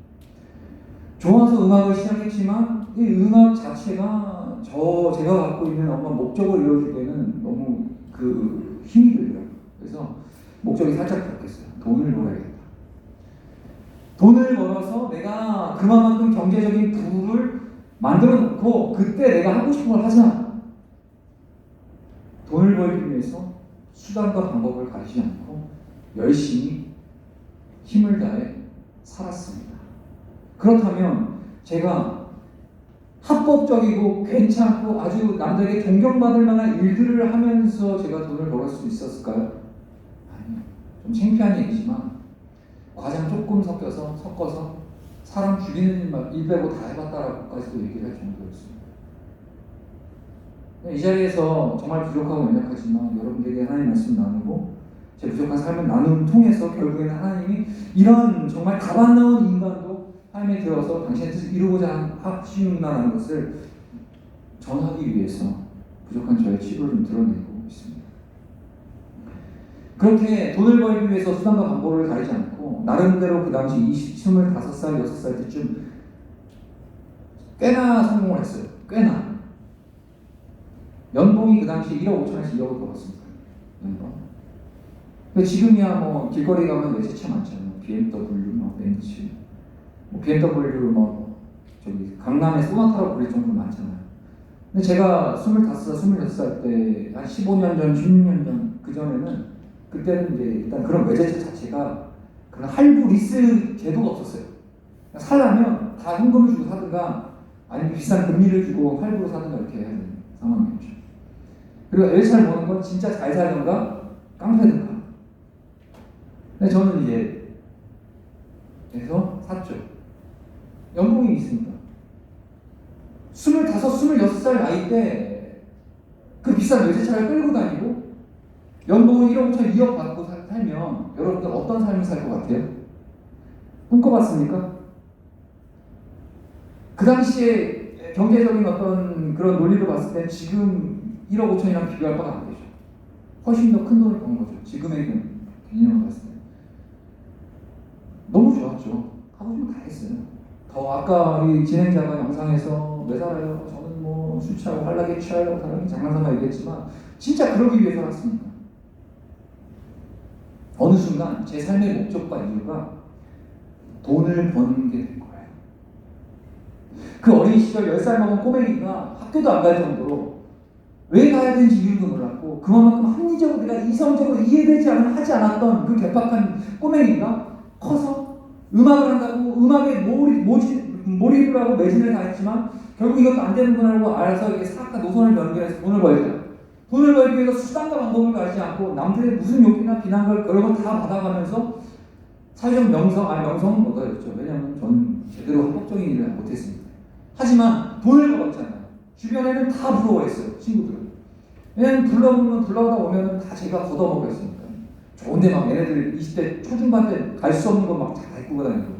좋아서 음악을 시작했지만 이 음악 자체가 제가 갖고 있는 어떤 목적을 이루어주기에는 너무 그 힘이 들더라고요. 그래서 목적이 살짝 바뀌었어요. 돈을 벌어야겠다. 돈을 벌어서 내가 그만큼 경제적인 부를 만들어 놓고 그때 내가 하고 싶은 걸 하자. 돈을 벌기 위해서 수단과 방법을 가리지 않고 열심히 힘을 다해 살았습니다. 그렇다면 제가 합법적이고 괜찮고 아주 남들에게 존경받을 만한 일들을 하면서 제가 돈을 벌을 수 있었을까요? 아니요. 좀 창피한 얘기지만 과장 조금 섞어서 사람 죽이는 일 빼고 다 해봤다라고까지도 얘기를 할 정도였습니다. 이 자리에서 정말 부족하고 연약하지만 여러분들에게 하나님의 말씀 나누고 제 부족한 삶을 나눔 통해서 결국에는 하나님이 이런 정말 답 안 나온 인간도 하나님에 들어서 당신의 뜻을 이루고자 하시는구나라는 것을 전하기 위해서 부족한 저의 치료를 좀 드러내고 있습니다. 그렇게 돈을 벌기 위해서 수단과 방법을 가리지 않고 나름대로 그 당시 25살, 6살 때쯤 꽤나 성공을 했어요. 꽤나. 연봉이 그 당시 1억 5천에서 2억을 벌었습니다. 연봉. 근데 지금이야 뭐 길거리 가면 외제차 많잖아요. BMW, 뭐 벤츠, 뭐 BMW 뭐 저기 강남에 소나타라고 불릴 정도로 많잖아요. 근데 제가 25살, 26살 때 한 15년 전, 16년 전 그 전에는 그때는 이제 일단 그런 외제차 자체가 그런 할부 리스 제도가 없었어요. 살려면 다 현금을 주고 사든가 아니면 비싼 금리를 주고 할부로 사든가 이렇게 해야 되는 상황이었죠. 그리고 외제차를 보는 건 진짜 잘 살던가 깡패든가. 근데 저는 이제 그래서 샀죠. 연봉이 있으니까 25, 26살 나이 때 그 비싼 외제차를 끌고 다니고 연봉은 1억 5천 2억 받고 살면 여러분들 어떤 삶을 살 것 같아요? 꿈꿔봤습니까? 그 당시에 경제적인 어떤 그런 논리로 봤을 때 지금 1억 5천이랑 비교할 바가 안 되죠. 훨씬 더 큰 돈을 번 거죠. 지금의 개념으로 봤을 때. 너무 좋았죠. 하고 싶은 거 다 했어요. 더 아까 이 진행자가 영상에서 왜 살아요? 저는 뭐 술 취하고 환락에 취하려고 사람이 장난삼아 얘기했지만 진짜 그러기 위해 살았습니다. 어느 순간 제 삶의 목적과 이유가 돈을 버는 게 된 거예요. 그 어린 시절 10살 먹은 꼬맹이가 학교도 안 갈 정도로 왜 가야 되는지 이유도 몰랐고 그만큼 합리적으로 내가 이성적으로 이해되지 하지 않았던 그 개팍한 꼬맹이가 커서 음악을 한다고 음악에 몰입을 하고 매진을 다했지만 결국 이것도 안 되는구나 하고 알아서 이게 사악과 노선을 변경해서 돈을 벌자. 돈을 벌기 위해서 수단과 방법을 가리지 않고 남들의 무슨 욕이나 비난과 그런 걸 다 받아가면서 사회적 명성은 못하겠죠. 왜냐하면 저는 제대로 합법적인 일을 못했습니다. 하지만 돈을 벌었잖아요. 주변에는 다 부러워했어요. 친구들은. 왜냐면 불러오다 오면 다 제가 걷어먹었으니까. 좋은데 막 얘네들 20대 초중반 때 갈 수 없는 거 막 다 입고 다니고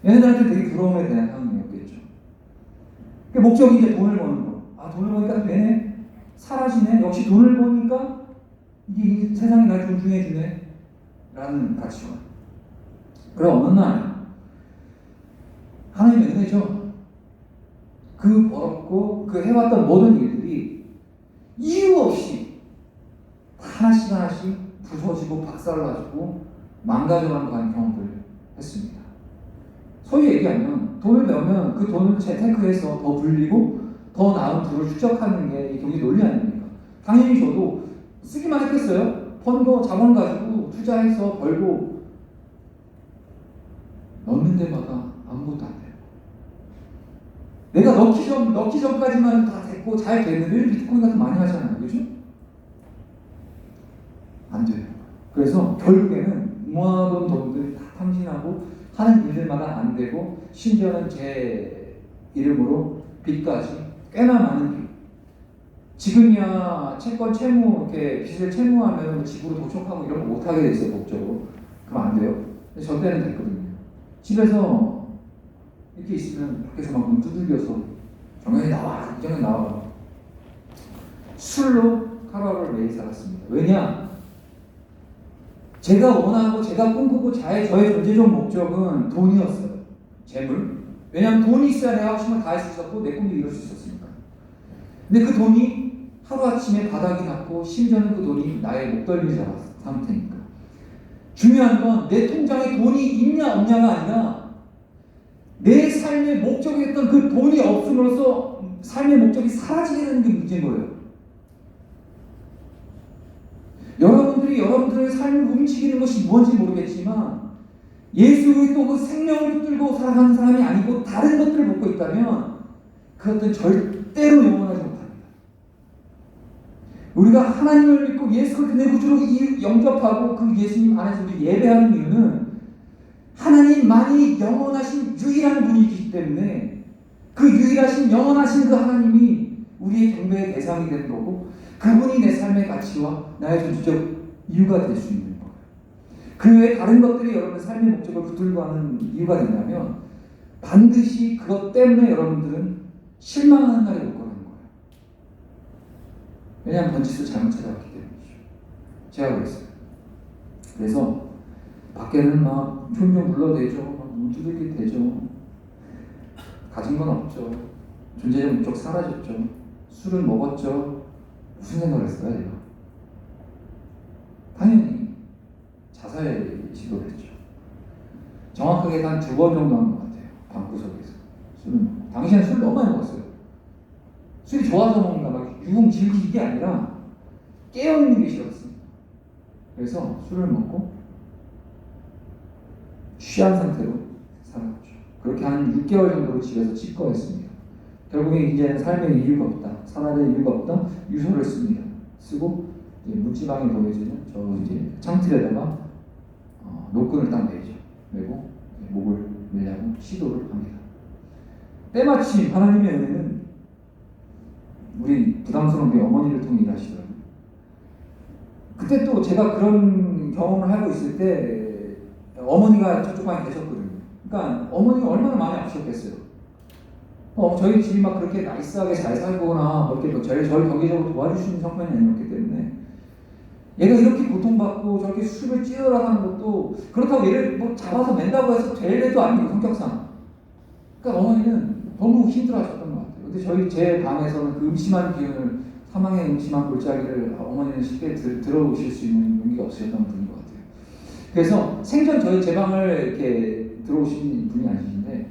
얘네들한테 되게 부러움에 대한 상황이었겠죠. 그 목적이 이제 돈을 버는 거. 아 돈을 버니까 되네. 사라지네. 역시 돈을 버니까 이게 세상이 날 존중해주네. 라는 가치관. 그럼 어느 날 하나님의 은혜죠. 그 벌었고 그 해왔던 모든 일들이 이유 없이 하나씩 부서지고 박살나지고 망가져가는 경험들을 했습니다. 소위 얘기하면 돈을 배우면 그 돈을 재테크해서 더 불리고 더 나은 부를 축적하는 게 경제 논리 아닙니까? 당연히 저도 쓰기만 했겠어요? 번 거 자본 가지고 투자해서 벌고 넣는 데마다 아무것도 안 돼요. 내가 넣기 전까지만 다 됐고 잘 됐는데 비트코인 같은 거 많이 하잖아요. 그죠? 안 돼요. 그래서 결국에는 모아둔 돈들이 다 탕진하고 하는 일들마다 안 되고 심지어는 제 이름으로 빚까지 꽤나 많은 빚. 지금이야 채권 채무 이렇게 빚을 채무하면 집으로 도청하고 이런 거 못하게 돼 있어요. 법적으로. 그럼 안 돼요. 근데 저 때는 됐거든요. 집에서 이렇게 있으면 밖에서 막 문 두들겨서 정연이 나와, 이정연 나와. 술로 하루를 매일 살았습니다. 왜냐? 제가 원하고 제가 꿈꾸고 저의 존재적 목적은 돈이었어요. 재물. 왜냐하면 돈이 있어야 내가 하고 싶은 걸 다 할 수 있었고 내 꿈도 이룰 수 있었으니까. 근데 그 돈이 하루아침에 바닥이 났고 심지어는 그 돈이 나의 목덜미 잡은 상태니까. 중요한 건 내 통장에 돈이 있냐 없냐가 아니라 내 삶의 목적이었던 그 돈이 없음으로써 삶의 목적이 사라지게 되는 게 문제인 거예요. 여러분들이 여러분들의 삶을 움직이는 것이 뭔지 모르겠지만 예수 그리스도 그 생명을 붙들고 살아가는 사람이 아니고 다른 것들을 먹고 있다면 그것들은 절대로 영원하지 못합니다. 우리가 하나님을 믿고 예수 그리스도 내 구주로 영접하고 그 예수님 안에서 우리 예배하는 이유는 하나님만이 영원하신 유일한 분이기 때문에 그 유일하신 영원하신 그 하나님이 우리의 경배의 대상이 되는 거고 그분이 내 삶의 가치와 나의 존재적 이유가 될 수 있는 거예요. 그 외에 다른 것들이 여러분의 삶의 목적을 붙들고 하는 이유가 된다면 반드시 그것 때문에 여러분들은 실망하는 날이 올 거라는 거예요. 왜냐하면 번짓을 잘못 찾아왔기 때문이죠. 제가 그랬어요. 그래서 밖에는 막 종종 불러대죠. 막 두들겨 대죠. 가진 건 없죠. 존재적 목적 사라졌죠. 술을 먹었죠. 무슨 생각을 했을까요, 제가? 당연히 자살 시도를 했죠. 정확하게 한 2번 정도 한 것 같아요. 방구석에서 술을 먹고. 당시에는 술 너무 많이 먹었어요. 술이 좋아서 먹는다, 막 유흥 즐기 이게 아니라 깨어있는 게 싫었습니다. 그래서 술을 먹고 취한 상태로 살았죠. 그렇게 한 6개월 정도로 집에서 찌꺼했습니다. 결국에 이제는 삶의 이유가 없다, 살아야 될 이유가 없다, 유서를 씁니다. 쓰고 이제 문지방에 놓여지는 저 이제 창틀에다가 노끈을 딱 매죠. 매고 목을 매려고 시도를 합니다. 때마침 하나님의 은혜는 우리 부담스러운 게 어머니를 통해 일하시더라고요. 그때 또 제가 그런 경험을 하고 있을 때 어머니가 저쪽 방에 계셨거든요. 그러니까 어머니가 얼마나 많이 아프셨겠어요. 저희 집이 막 그렇게 나이스하게 잘 살거나 이렇게 저를 경제적으로 도와주시는 성편이 아니었기 때문에 얘가 이렇게 고통받고 저렇게 술을 찌르라 하는 것도 그렇다고 얘를 뭐 잡아서 맨다고 해서 될 애도 아니고 성격상. 그러니까 어머니는 너무 힘들어하셨던 것 같아요. 근데 제 방에서는 그 음침한 기운을 사망의 음침한 골짜기를 어머니는 쉽게 들어오실 수 있는 용기가 없으셨던 분인 것 같아요. 그래서 생전 제 방을 이렇게 들어오신 분이 아니신데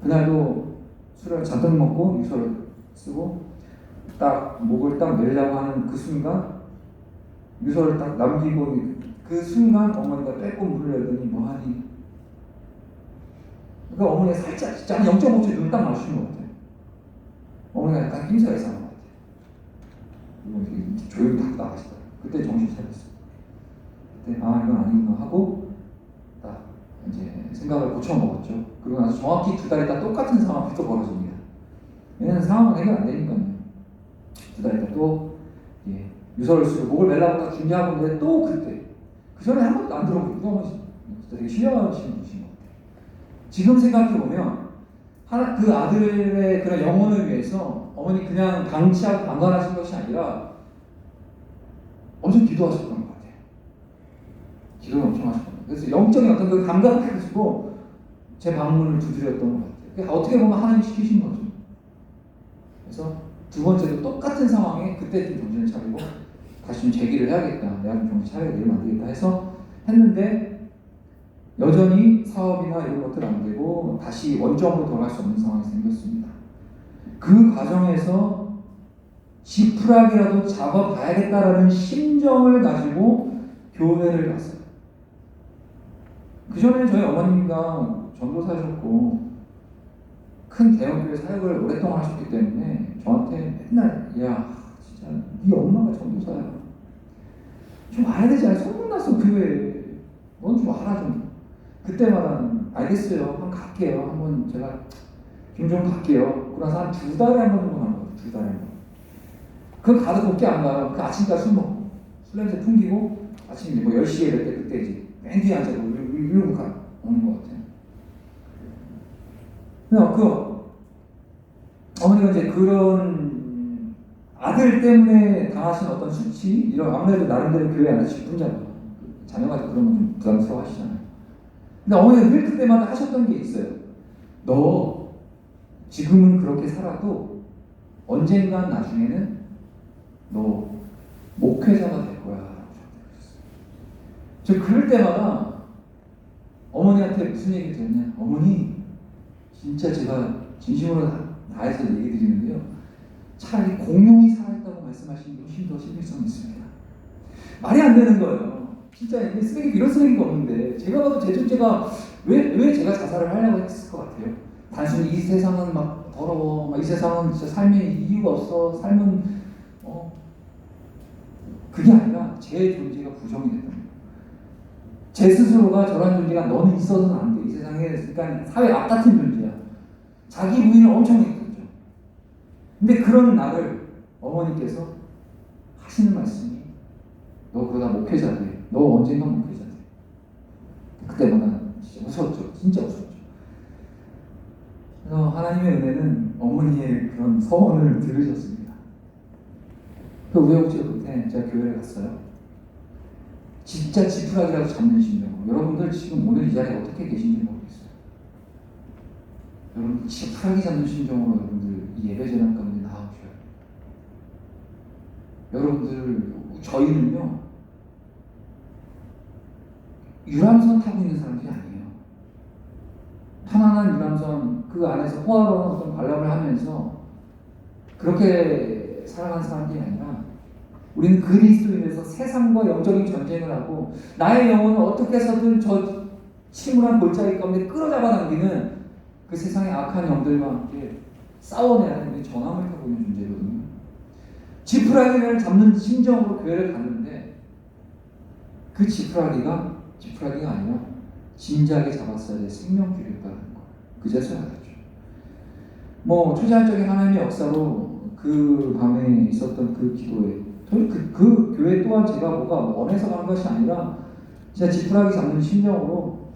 그날도 술을 잔뜩 먹고 유서를 쓰고 딱 목을 딱 내려고 하는 그 순간 유서를 딱 남기고 그 순간 어머니가 빼꼼 문을 열더니 뭐하니? 그러니까 어머니가 살짝 진짜 한 0.5초 눈을 딱 마주친 것 같아요. 어머니가 약간 힘세가 이상한 것 같아요. 그리고 조용히 딱 나가시더라고요. 그때 정신 차렸어요. 그때 이건 아니구나 하고 딱 이제 생각을 고쳐 먹었죠. 그리고 나서 정확히 2달 있다 똑같은 상황이 또 벌어집니다. 왜냐면 상황은 해결 안 되니까요. 2달 있다 또 유서를 쓰고 목을 매려고 딱 준비하고 있는데 또 그때 그 전에 한 번도 안 들어보고 그 어머니 진짜 되게 신령하신 분이신 것 같아요. 지금 생각해보면 그 아들의 그런 영혼을 위해서 어머니 그냥 방치하고 방관하신 것이 아니라 엄청 기도하셨던 것 같아요. 기도를 엄청 하셨던 것 같아요. 그래서 영적인 어떤 그 감각을 가지고 제 방문을 두드렸던 것 같아요. 그러니까 어떻게 보면 하나님 시키신 거죠. 그래서 2번째도 똑같은 상황에 그때 좀 정신을 차리고 다시 좀 제기를 해야겠다. 내가 좀 정신 차려야 되면 안 되겠다 해서 했는데 여전히 사업이나 이런 것들 안 되고 다시 원점으로 돌아갈 수 없는 상황이 생겼습니다. 그 과정에서 지푸라기라도 잡아봐야겠다라는 심정을 가지고 교회를 갔어요. 그 전에 저희 어머님과 전도사셨고 큰 대형교회 사역을 오랫동안 하셨기 때문에 저한테 맨날 야 진짜 네 엄마가 전도사야. 좀 와야 되지 않아? 소문났어 교회에. 넌 좀 와라 좀. 그때마다 알겠어요. 한번 갈게요. 한번 제가 김종 갈게요. 그러나서 한 2달에 한 번 정도 가는 거예요. 2달에 한 번. 그 가도 곱게 안 가요. 그 아침까지 술 먹고 술 냄새 풍기고 아침에 뭐 10시에 될 때 그때지. 맨 뒤에 앉아서 이러고 오는 것 같아요. 그냥 어머니가 이제 그런 아들 때문에 당하신 어떤 수치 이런 아무래도 나름대로 교회 안에서 직분자고 자녀가 그러면 좀 부담스러워 하시잖아요. 근데 어머니가 늘 그때마다 하셨던 게 있어요. 너 지금은 그렇게 살아도 언젠간 나중에는 너 목회자가 될 거야. 저 그럴 때마다 어머니한테 무슨 얘기 드렸냐? 어머니 진짜 제가 진심으로 다해서 얘기 드리는데요. 차라리 공룡이 살아있다고 말씀하시는 게 훨씬 더 신빙성이 있습니다. 말이 안 되는 거예요. 진짜 이게 쓰레기 이런 쓰레기가 없는데 제가 봐도 제 존재가 왜 제가 자살을 하려고 했을 것 같아요? 단순히 이 세상은 막 더러워, 막 이 세상은 진짜 삶에 이유가 없어, 삶은 그게 아니라 제 존재가 부정이 됐던 거예요. 제 스스로가 저런 존재가 너는 있어서는 안 돼. 이 세상에 그러니까 사회 앞 같은 존재야. 자기 부인을 엄청 했거든요. 근데 그런 나를 어머니께서 하시는 말씀이 너 그러다 목회자 돼. 너 언젠가 목회자 돼. 그때마다 진짜 웃었죠. 진짜 웃었죠. 그래서 하나님의 은혜는 어머니의 그런 서원을 들으셨습니다. 그 우여곡절 끝에 제가 교회를 갔어요. 진짜 지푸라기라도 잡는 심정으로. 여러분들 지금 오늘 이 자리에 어떻게 계신지 모르겠어요. 여러분 지푸라기 잡는 심정으로 여러분들 이 예배 재단 가운데 나와주셔야 돼요. 여러분들 저희는요 유람선 타고 있는 사람들이 아니에요. 편안한 유람선 그 안에서 호화로운 어떤 관람을 하면서 그렇게 살아가는 사람들이 아니라 우리는 그리스도인에서 세상과 영적인 전쟁을 하고 나의 영혼을 어떻게 해서든 저 침울한 골짜기 가운데 끌어잡아 당기는 그 세상의 악한 영들과 함께 싸워내야 하는 전함을 타고 있는 존재거든요. 지푸라기를 잡는 심정으로 교회를 갔는데 그 지푸라기가 아니라 진작에 잡았어야 될 생명줄이었다는 거. 그제서야 알았죠. 뭐 초자연적인 하나님의 역사로 그 밤에 있었던 그 기도에 그 교회 또한 제가 뭐가 원해서 간 것이 아니라 진짜 지푸라기 잡는 심정으로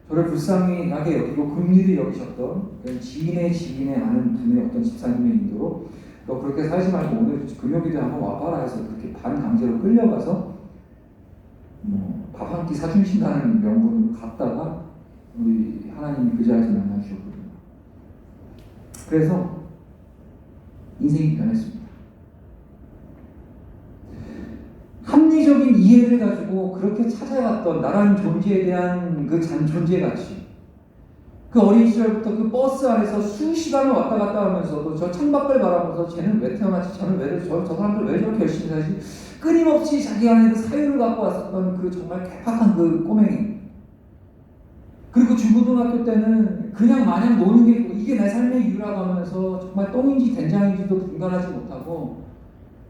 저를 불쌍하게 여기고 긍휼히 여기셨던 지인의 아는 분의 어떤 집사님의 인도로 너 그렇게 살지 말고 오늘 금요기도에 한번 와봐라 해서 그렇게 반강제로 끌려가서 뭐 밥 한 끼 사주신다는 명분으로 갔다가 우리 하나님이 그 자리에서 만나주셨거든요. 그래서 인생이 변했습니다. 합리적인 이해를 가지고 그렇게 찾아왔던 나라는 존재에 대한 그 존재 가치, 그 어린 시절부터 그 버스 안에서 수시간을 왔다 갔다 하면서도 저 창밖을 바라보면서 쟤는 왜 태어났지? 저는 저 사람들 왜 저렇게 열심히 살지? 끊임없이 자기 안에 그 사유를 갖고 왔었던 그 정말 개팍한 그 꼬맹이. 그리고 중고등학교 때는 그냥 마냥 노는 게 이게 내 삶의 이유라고 하면서 정말 똥인지 된장인지도 분간하지 못하고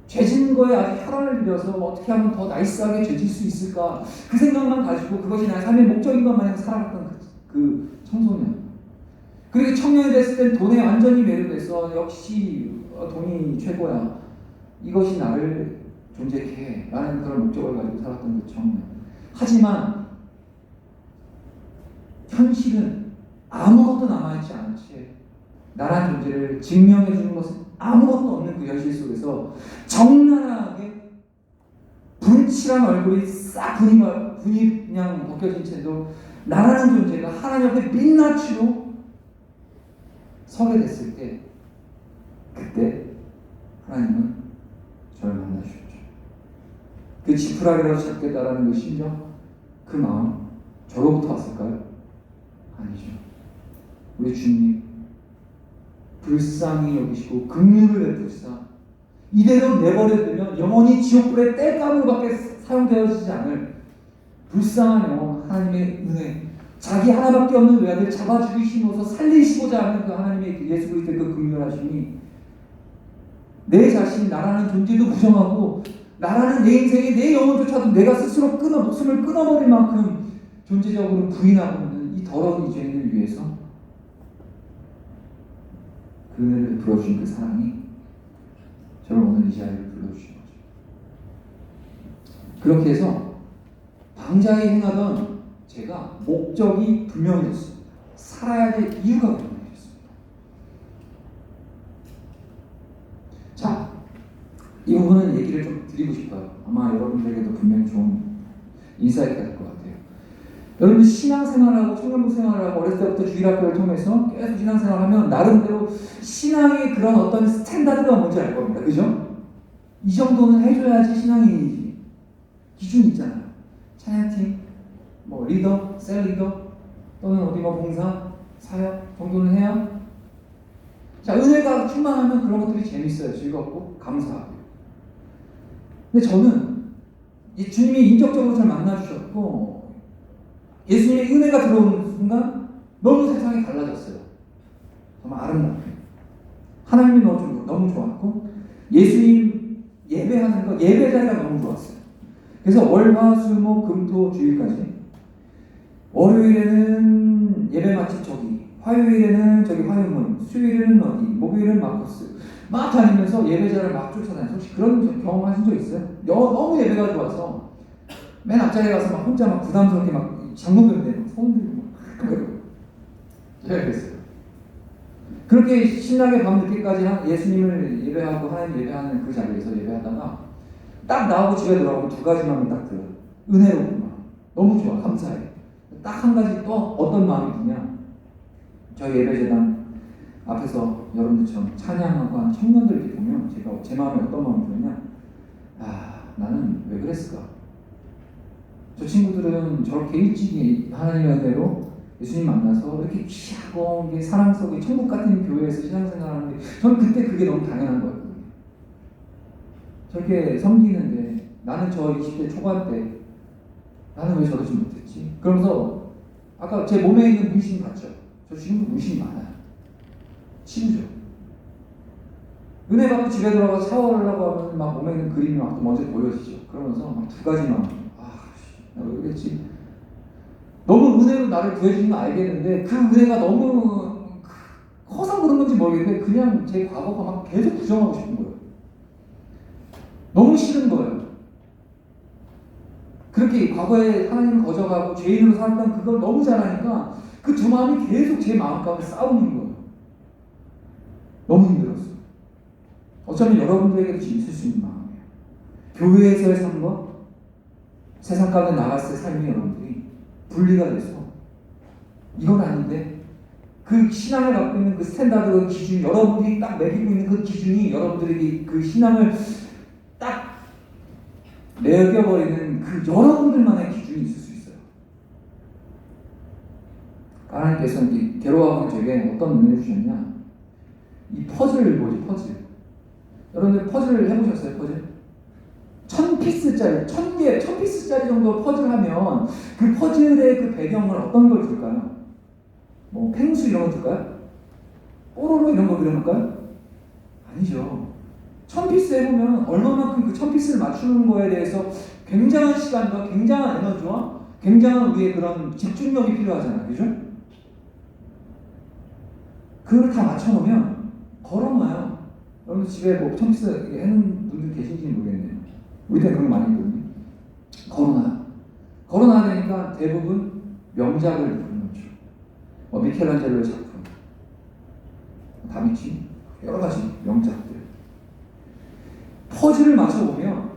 죄진 거에 아주 혈안을 들여서 어떻게 하면 더 나이스하게 죄질 수 있을까 그 생각만 가지고 그것이 나의 삶의 목적인 것만 살아갔던 그 청소년. 그리고 청년이 됐을 땐 돈에 완전히 매료돼서 역시 돈이 최고야. 이것이 나를 존재케 해 라는 그런 목적을 가지고 살았던 그 청년. 하지만 현실은 아무것도 남아있지 않은 채 나란 존재를 증명해주는 것은 아무것도 없는 그 현실 속에서 적나라하게 분칠한 얼굴이 싹 분이 그냥 벗겨진 채도 나라는 존재가 하나님 앞에 민낯으로 서게 됐을 때 그때 하나님은 저를 만나주셨죠. 그 지푸라기라도 잡겠다라는 그 심정, 그 마음 저로부터 왔을까요? 아니죠. 우리 주님 불쌍히 여기시고 긍휼을 베푸사 이대로 내버려두면 영원히 지옥불의 땔감으로밖에 사용되어지지 않을 불쌍한 영혼 하나님의 은혜, 자기 하나밖에 없는 외아들 잡아 죽이시면서 살리시고자 하는 그 하나님의 그 예수 그리스도의 그 긍휼하심이 내 자신, 나라는 존재도 부정하고 나라는 내 인생에 내 영혼조차도 내가 스스로 목숨을 끊어버릴 만큼 존재적으로 부인하고 있는 이 더러운 이 죄인을 위해서 그 은혜를 베풀어주신 그 사랑이 저를 오늘 이 자리를 불러주신 거죠. 그렇게 해서 방자히 행하던 제가 목적이 분명해졌습니다. 살아야 될 이유가 분명해졌습니다. 자, 이 부분은 얘기를 좀 드리고 싶어요. 아마 여러분들에게도 분명히 좋은 인사이트가 될 것 같아요. 여러분들 신앙생활하고 청년부 생활하고 어렸을 때부터 주일학교를 통해서 계속 신앙생활하면 나름대로 신앙의 그런 어떤 스탠다드가 뭔지 알 겁니다. 그죠? 이 정도는 해줘야지 신앙인이지. 기준이 있잖아요. 찬양팀, 뭐 리더, 셀 리더 또는 어디 뭐 봉사, 사역 정도는 해야. 자, 은혜가 충만하면 그런 것들이 재밌어요. 즐겁고 감사하고요. 근데 저는 이 주님이 인격적으로 잘 만나주셨고 예수님의 은혜가 들어오는 순간 너무 세상이 달라졌어요. 정말 아름답게. 하나님이 너무 좋았고 예수님 예배하는 거, 예배 자리가 너무 좋았어요. 그래서 월, 화, 수, 목, 금, 토, 주일까지 월요일에는 예배 마침 저기, 화요일에는 저기 화요문, 수요일에는 어디, 목요일은 마커스 막 다니면서 예배자를 막 쫓아다니면서 혹시 그런 경험하신 적 있어요? 너무 예배가 좋아서 맨 앞자리에 가서 막 혼자 막 부담스럽게 막 장로교인데 막 소원 들고 막 그래요. 제가 그랬어요. 그렇게 신나게 밤늦게까지 예수님을 예배하고 하나님 예배하는 그 자리에서 예배하다가 딱 나오고 집에 돌아오면 두 가지 마음이 딱 들어요. 은혜롭구나. 너무 좋아. 감사해. 딱 한 가지 또 어떤 마음이 드냐. 저희 예배재단 앞에서 여러분들처럼 찬양하고 한 청년들 이렇게 보면 제 마음에 어떤 마음이 드냐. 나는 왜 그랬을까? 저 친구들은 저렇게 일찍이 하나님의 은혜로 예수님 만나서 이렇게 귀하고 사랑스럽게 천국 같은 교회에서 신앙생활하는데 저는 그때 그게 너무 당연한 거였거든요. 저렇게 섬기는데 나는 저 20대 초반 때 나는 왜 저러지 못했지? 그러면서 아까 제 몸에 있는 문신 봤죠? 저 지금도 문신이 많아요. 치우죠. 은혜 받고 집에 들어가서 샤워하려고 하면 막 몸에 있는 그림이 막 먼저 보여지죠. 그러면서 막 두 가지만 나 왜 그랬지? 너무 은혜로 나를 구해주는 거 알겠는데 그 은혜가 너무 커서 그런 건지 모르겠는데 그냥 제 과거가 막 계속 부정하고 싶은 거예요. 너무 싫은 거예요. 그렇게 과거에 하나님을 거절하고 죄인으로 살았던 그걸 너무 잘하니까 그 두 마음이 계속 제 마음 가운데 싸우는 거예요. 너무 힘들었어요. 어쩌면 여러분들에게도 지금 있을 수 있는 마음이에요. 교회에서의 삶과 세상 가운데 나갔을 때 삶이 여러분들이 분리가 돼서 이건 아닌데 그 신앙을 갖고 있는 그 스탠다드 그 기준, 여러분들이 딱 매기고 있는 그 기준이 여러분들에게 그 신앙을 딱 매겨버리는 그 여러분들만의 기준이 있을 수 있어요. 하나님께서는 괴로워하는 제게 어떤 은혜를 주셨냐? 이 퍼즐 뭐지? 퍼즐. 여러분들 퍼즐을 해보셨어요? 퍼즐? 1000피스짜리, 1000피스짜리 정도 퍼즐 하면 그 퍼즐의 그 배경을 어떤 걸 줄까요? 뭐 펭수 이런 거 줄까요? 뽀로로 이런 거 그려놓을까요? 아니죠. 1000피스 해보면 얼마만큼 그 1000피스를 맞추는 거에 대해서 굉장한 시간과 굉장한 에너지와 굉장한 우리의 그런 집중력이 필요하잖아요. 그죠? 그걸 다 맞춰놓으면 걸어놔요. 여러분 집에 뭐 1000피스 해놓은 분들 계신지는 모르겠네요. 우리 때는 그런 거 많이 있거든요. 걸어놔야 되니까 대부분 명작을 부르죠. 미켈란젤로의 작품, 다빈치, 여러 가지 명작들. 퍼즐을 맞춰보면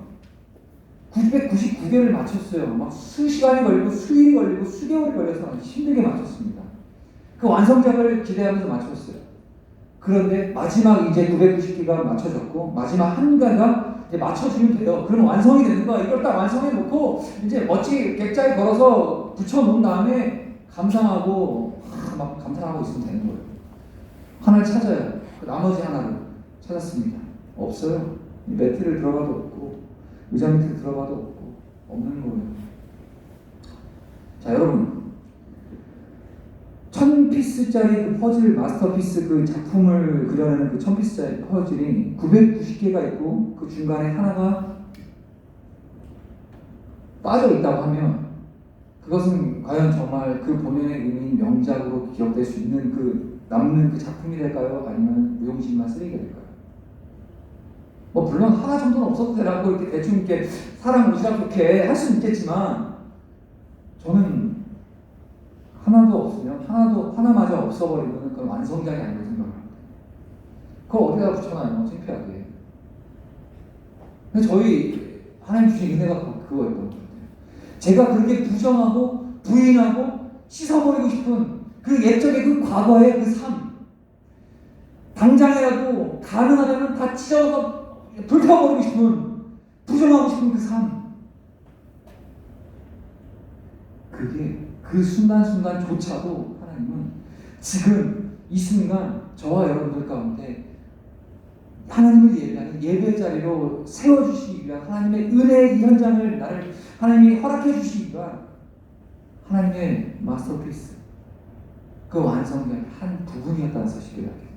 999개를 맞췄어요. 막 수시간이 걸리고 수일이 걸리고 수개월이 걸려서 힘들게 맞췄습니다. 그 완성작을 기대하면서 맞췄어요. 그런데 마지막 이제 990개가 맞춰졌고 마지막 한 가지가 이제 맞춰주면 돼요. 그러면 완성이 되는 거야. 이걸 딱 완성해 놓고 이제 멋지게 객자에 걸어서 붙여놓은 다음에 감상하고 막 감상하고 있으면 되는 거예요. 하나를 찾아요. 그 나머지 하나를 찾았습니다. 없어요. 이 매트를 들어가도 없고 의자 밑에 들어가도 없고 없는 거예요. 자, 여러분 1000피스짜리 그 퍼즐 마스터피스 그 작품을 그려내는 그 1000피스짜리 퍼즐이 990개가 있고 그 중간에 하나가 빠져 있다고 하면 그것은 과연 정말 그 본연의 의미인 명작으로 기억될 수 있는 그 남는 그 작품이 될까요? 아니면 무용지물만 쓰레기가 될까요? 뭐 물론 하나 정도는 없어도 되라고 이렇게 대충 이렇게 사람 오지랖 좋게 할 수는 있겠지만 저는 하나도 없으면 하나마저 없어버리면 그건 완성작이 아니라고 생각합니다. 그걸 어디다 붙여놔요? 창피하게. 근데 저희 하나님 주신 은혜가 그거였던 것 같아요. 제가 그렇게 부정하고 부인하고 씻어버리고 싶은 그 옛적의 그 과거의 그 삶, 당장이라도 가능하다면 다 찢어서 불태워버리고 싶은, 부정하고 싶은 그 삶, 그게 그 순간순간조차도 하나님은 지금 이 순간 저와 여러분들 가운데 하나님을 예배하는 예배 자리로 세워주시기 위한 하나님의 은혜의 이 현장을 나를 하나님이 허락해 주시기 위한 하나님의 마스터피스, 그 완성된 한 부분이었다는 사실을 알게 됩니다.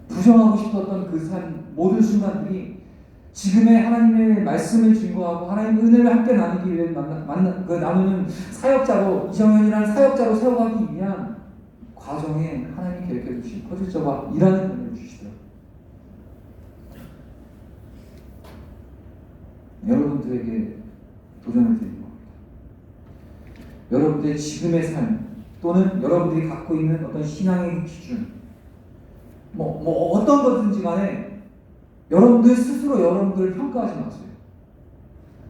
부정하고 싶었던 그 모든 순간들이 지금의 하나님의 말씀을 증거하고 하나님의 은혜를 함께 나누기 위해 나누는 사역자로, 이정현이라는 사역자로 세워가기 위한 과정에 하나님이 계획해 주신 퍼즐자와 일하는 은혜를 주시더라고요. 여러분들에게 도전을 드리는 겁니다. 여러분들의 지금의 삶 또는 여러분들이 갖고 있는 어떤 신앙의 기준, 어떤 것든지 간에 여러분들 스스로 여러분들을 평가하지 마세요.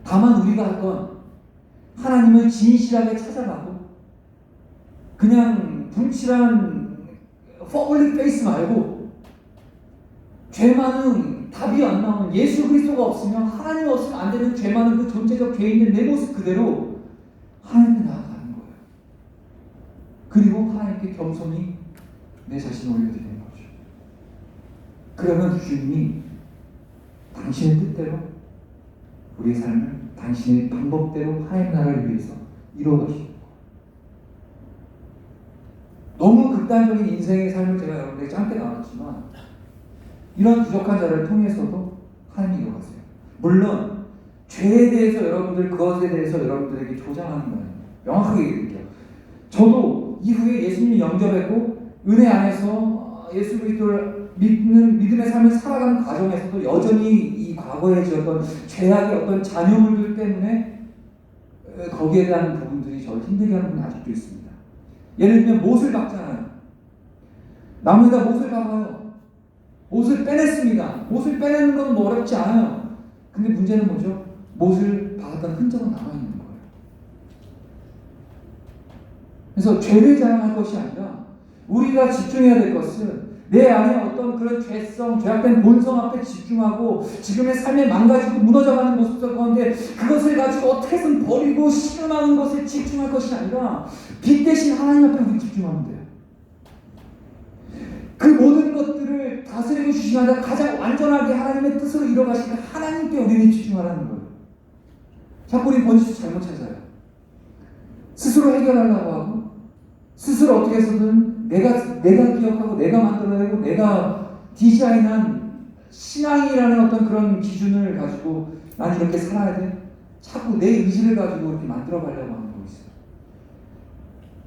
다만 우리가 할 건 하나님을 진실하게 찾아가고 그냥 분칠한 퍼블릭 페이스 말고 죄 많은 답이 안 나오는 예수 그리스도가 없으면 하나님 없으면 안 되는 죄 많은 그 존재적 죄 있는 내 모습 그대로 하나님께 나아가는 거예요. 그리고 하나님께 겸손히 내 자신을 올려드리는 거죠. 그러면 주님이 당신의 뜻대로 우리의 삶을 당신의 방법대로 하나님 나라를 위해서 이루어가시는 거예요. 너무 극단적인 인생의 삶을 제가 여러분에게 짧게 나눴지만 이런 부족한 자를 통해서도 하나님이 이루어가세요. 물론 죄에 대해서 여러분들 그것에 대해서 여러분들에게 조장하는 거 아니에요. 명확하게 얘기할게요. 저도 이후에 예수님을 영접했고 은혜 안에서 예수 그리스도를 믿는 믿음의 삶을 살아가는 과정에서도 여전히 이 과거에 지었던 죄악의 어떤 잔여물들 때문에 거기에 대한 부분들이 저를 힘들게 하는 부분이 아직도 있습니다. 예를 들면 못을 박잖아요. 나무에다 못을 박아요. 못을 빼냈습니다. 못을 빼내는 건 뭐 어렵지 않아요. 근데 문제는 뭐죠? 못을 박았던 흔적은 남아있는 거예요. 그래서 죄를 자랑할 것이 아니라 우리가 집중해야 될 것은 내 안에 어떤 그런 죄성, 죄악된 본성 앞에 집중하고 지금의 삶에 망가지고 무너져가는 모습들 가운데 그것을 가지고 어떻게든 버리고 실험하는 것에 집중할 것이 아니라 빛 대신 하나님 앞에 우리 집중하면 돼요. 그 모든 것들을 다스리고 주시는 가장 완전하게 하나님의 뜻으로 이뤄가시는 하나님께 우리는 집중하라는 거예요. 자꾸 우리 본質을 잘못 찾아요. 스스로 해결하려고 하고 스스로 어떻게 해서든 내가 기억하고 내가 만들어내고 내가 디자인한 신앙이라는 어떤 그런 기준을 가지고 난 이렇게 살아야 돼. 자꾸 내 의지를 가지고 이렇게 만들어 가려고 하는 거 있어요.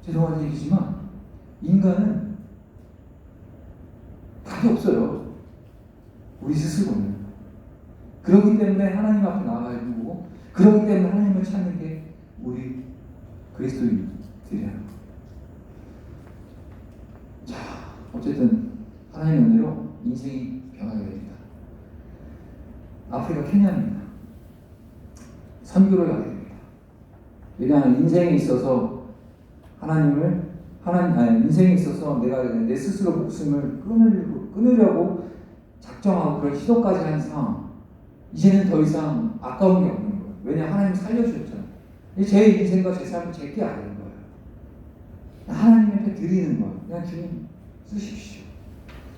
죄송한 얘기지만 인간은 답이 없어요. 우리 스스로는. 그렇기 때문에 하나님 앞에 나아가야 되고 그렇기 때문에 하나님을 찾는 게 우리 그리스도인들이야. 자, 어쨌든 하나님의 은혜로 인생이 변하게 됩니다. 아프리카 케냐입니다. 선교를 가게 됩니다. 왜냐하면 인생에 있어서 인생에 있어서 내가 내 스스로 목숨을 끊으려고 작정하고 그런 시도까지 한 상황, 이제는 더 이상 아까운 게 없는 거예요. 왜냐 하나님 살려주셨잖아요. 제 인생과 제 삶은 제게 아닌 거예요. 하나님 앞에 드리는 거예요. 그냥 주님 쓰십시오.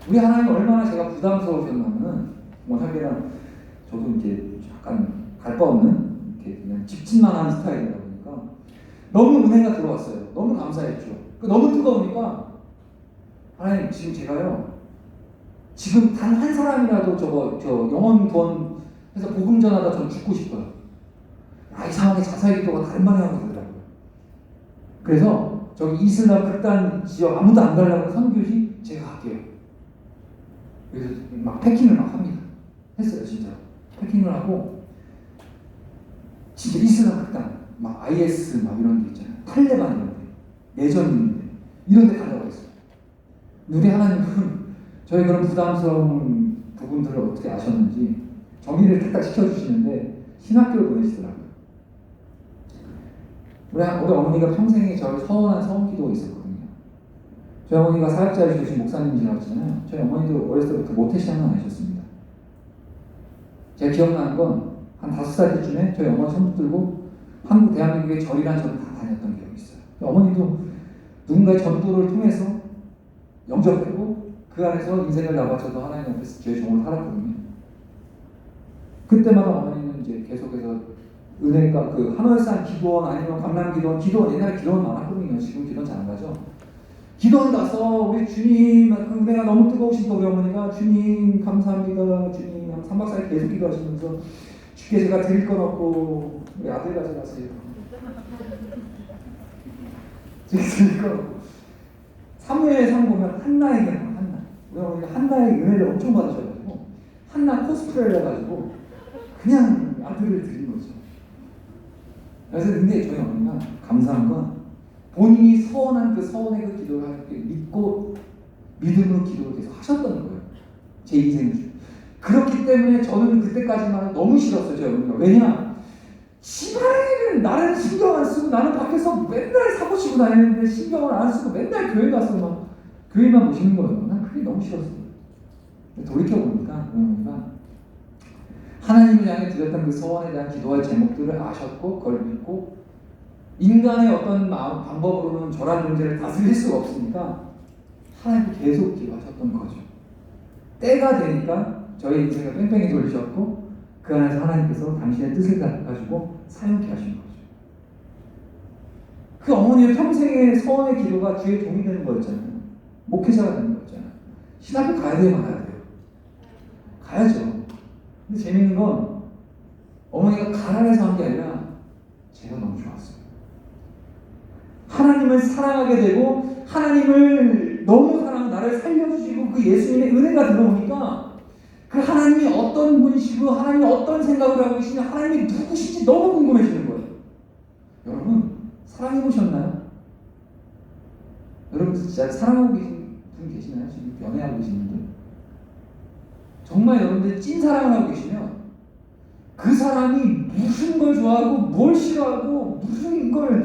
우리 하나님 얼마나 제가 부담스러우셨냐면은 워낙에나 저도 이제 약간 갈 바 없는 이렇게 그냥 집진만 하는 스타일이다 보니까 너무 은혜가 들어왔어요. 너무 감사했죠. 너무 뜨거우니까 하나님 지금 제가요 지금 단 한 사람이라도 저 영혼 구원 해서 복음 전하다 전 죽고 싶어요. 이상하게 자살 기도가 다른 방향으로 되더라고요. 그래서 저기 이슬람 극단 지역 아무도 안 가려고 선교지 제가 할게요. 그래서 막 패킹을 막 합니다. 했어요 진짜. 패킹을 하고 진짜 이슬람 극단 막 IS 막 이런 데 있잖아요. 탈레반 이런 데 내전 있는데 이런 데 가려고 했어요. 우리 하나님은 저희 그런 부담스러운 부분들을 어떻게 아셨는지 정의를 딱딱 지켜주시는데 신학교를 보내시더라고요. 우리 어머니가 평생에 저를 서원한 서원 기도가 있었거든요. 저희 어머니가 사역자를 주신 목사님이라고 했잖아요. 저희 어머니도 어렸을 때부터 모태신앙을 하셨습니다. 제가 기억나는 건 한 5살 때쯤에 저희 어머니 손 붙들고 한국 대한민국의 절이란 절을 다 다녔던 기억이 있어요. 어머니도 누군가의 전도를 통해서 영접했고 그 안에서 인생을 나바쳐서 하나님 앞에서 주의 종을 살았거든요. 그때마다 어머니는 이제 계속해서 은혜가 그 한월산 기도원 아니면 강남 기도원 옛날에 기도원 많았거든요. 지금 기도원 잘 안 가죠. 기도원 가서 우리 주님 그 은혜가 너무 뜨거우시니까 우리 어머니가 주님 감사합니다. 주님 한 3박 4일 계속 기도하시면서 주께 제가 드릴 건 없고 우리 아들 가져가세요. 제가 드릴 건 없고 사무엘상 보면 한나에게 한나 우리 어머니가 한나의 은혜를 엄청 받으셔가지고 한나 코스프레를 해가지고 그냥 아들을 드린 거죠. 그래서 근데 저희 어머니가 감사한 건 본인이 서원한 그 서원의 그 기도를 믿고 믿음으로 기도를 계속 하셨던 거예요. 제 인생 중. 그렇기 때문에 저는 그때까지만 너무 싫었어요. 저희 어머니가. 왜냐? 집안에는 나는 신경 안 쓰고 나는 밖에서 맨날 사고 치고 다니는데 신경을 안 쓰고 맨날 교회 가서 막 교회만 보시는 거예요. 난 그게 너무 싫었어요. 돌이켜보니까 어머니가 하나님을 향해 드렸던 그 소원에 대한 기도할 제목들을 아셨고 그걸 믿고 인간의 어떤 마음, 방법으로는 저란 존재를 다스릴 수가 없으니까 하나님께 계속 기도하셨던 거죠. 때가 되니까 저희 인생을 뺑뺑이 돌리셨고 그 안에서 하나님께서 당신의 뜻을 가지고 사용케 하신 거죠. 그 어머니의 평생의 소원의 기도가 주의 종이 되는 거였잖아요. 목회자가 되는 거였잖아요. 신학교 가야 돼요, 말아야 돼요? 가야죠. 근데 재밌는 건 어머니가 가난해서 한 게 아니라 제가 너무 좋았어요. 하나님을 사랑하게 되고 하나님을 너무 사랑하고 나를 살려주시고 그 예수님의 은혜가 들어오니까 그 하나님이 어떤 분이시고 하나님이 어떤 생각을 하고 계시냐 하나님이 누구신지 너무 궁금해지는 거예요. 여러분 사랑해보셨나요? 여러분 진짜 사랑하고 계신 분 계시나요? 지금 연애하고 계신 분들? 정말 여러분들 찐 사랑을 하고 계시면 그 사람이 무슨 걸 좋아하고 뭘 싫어하고 무슨 걸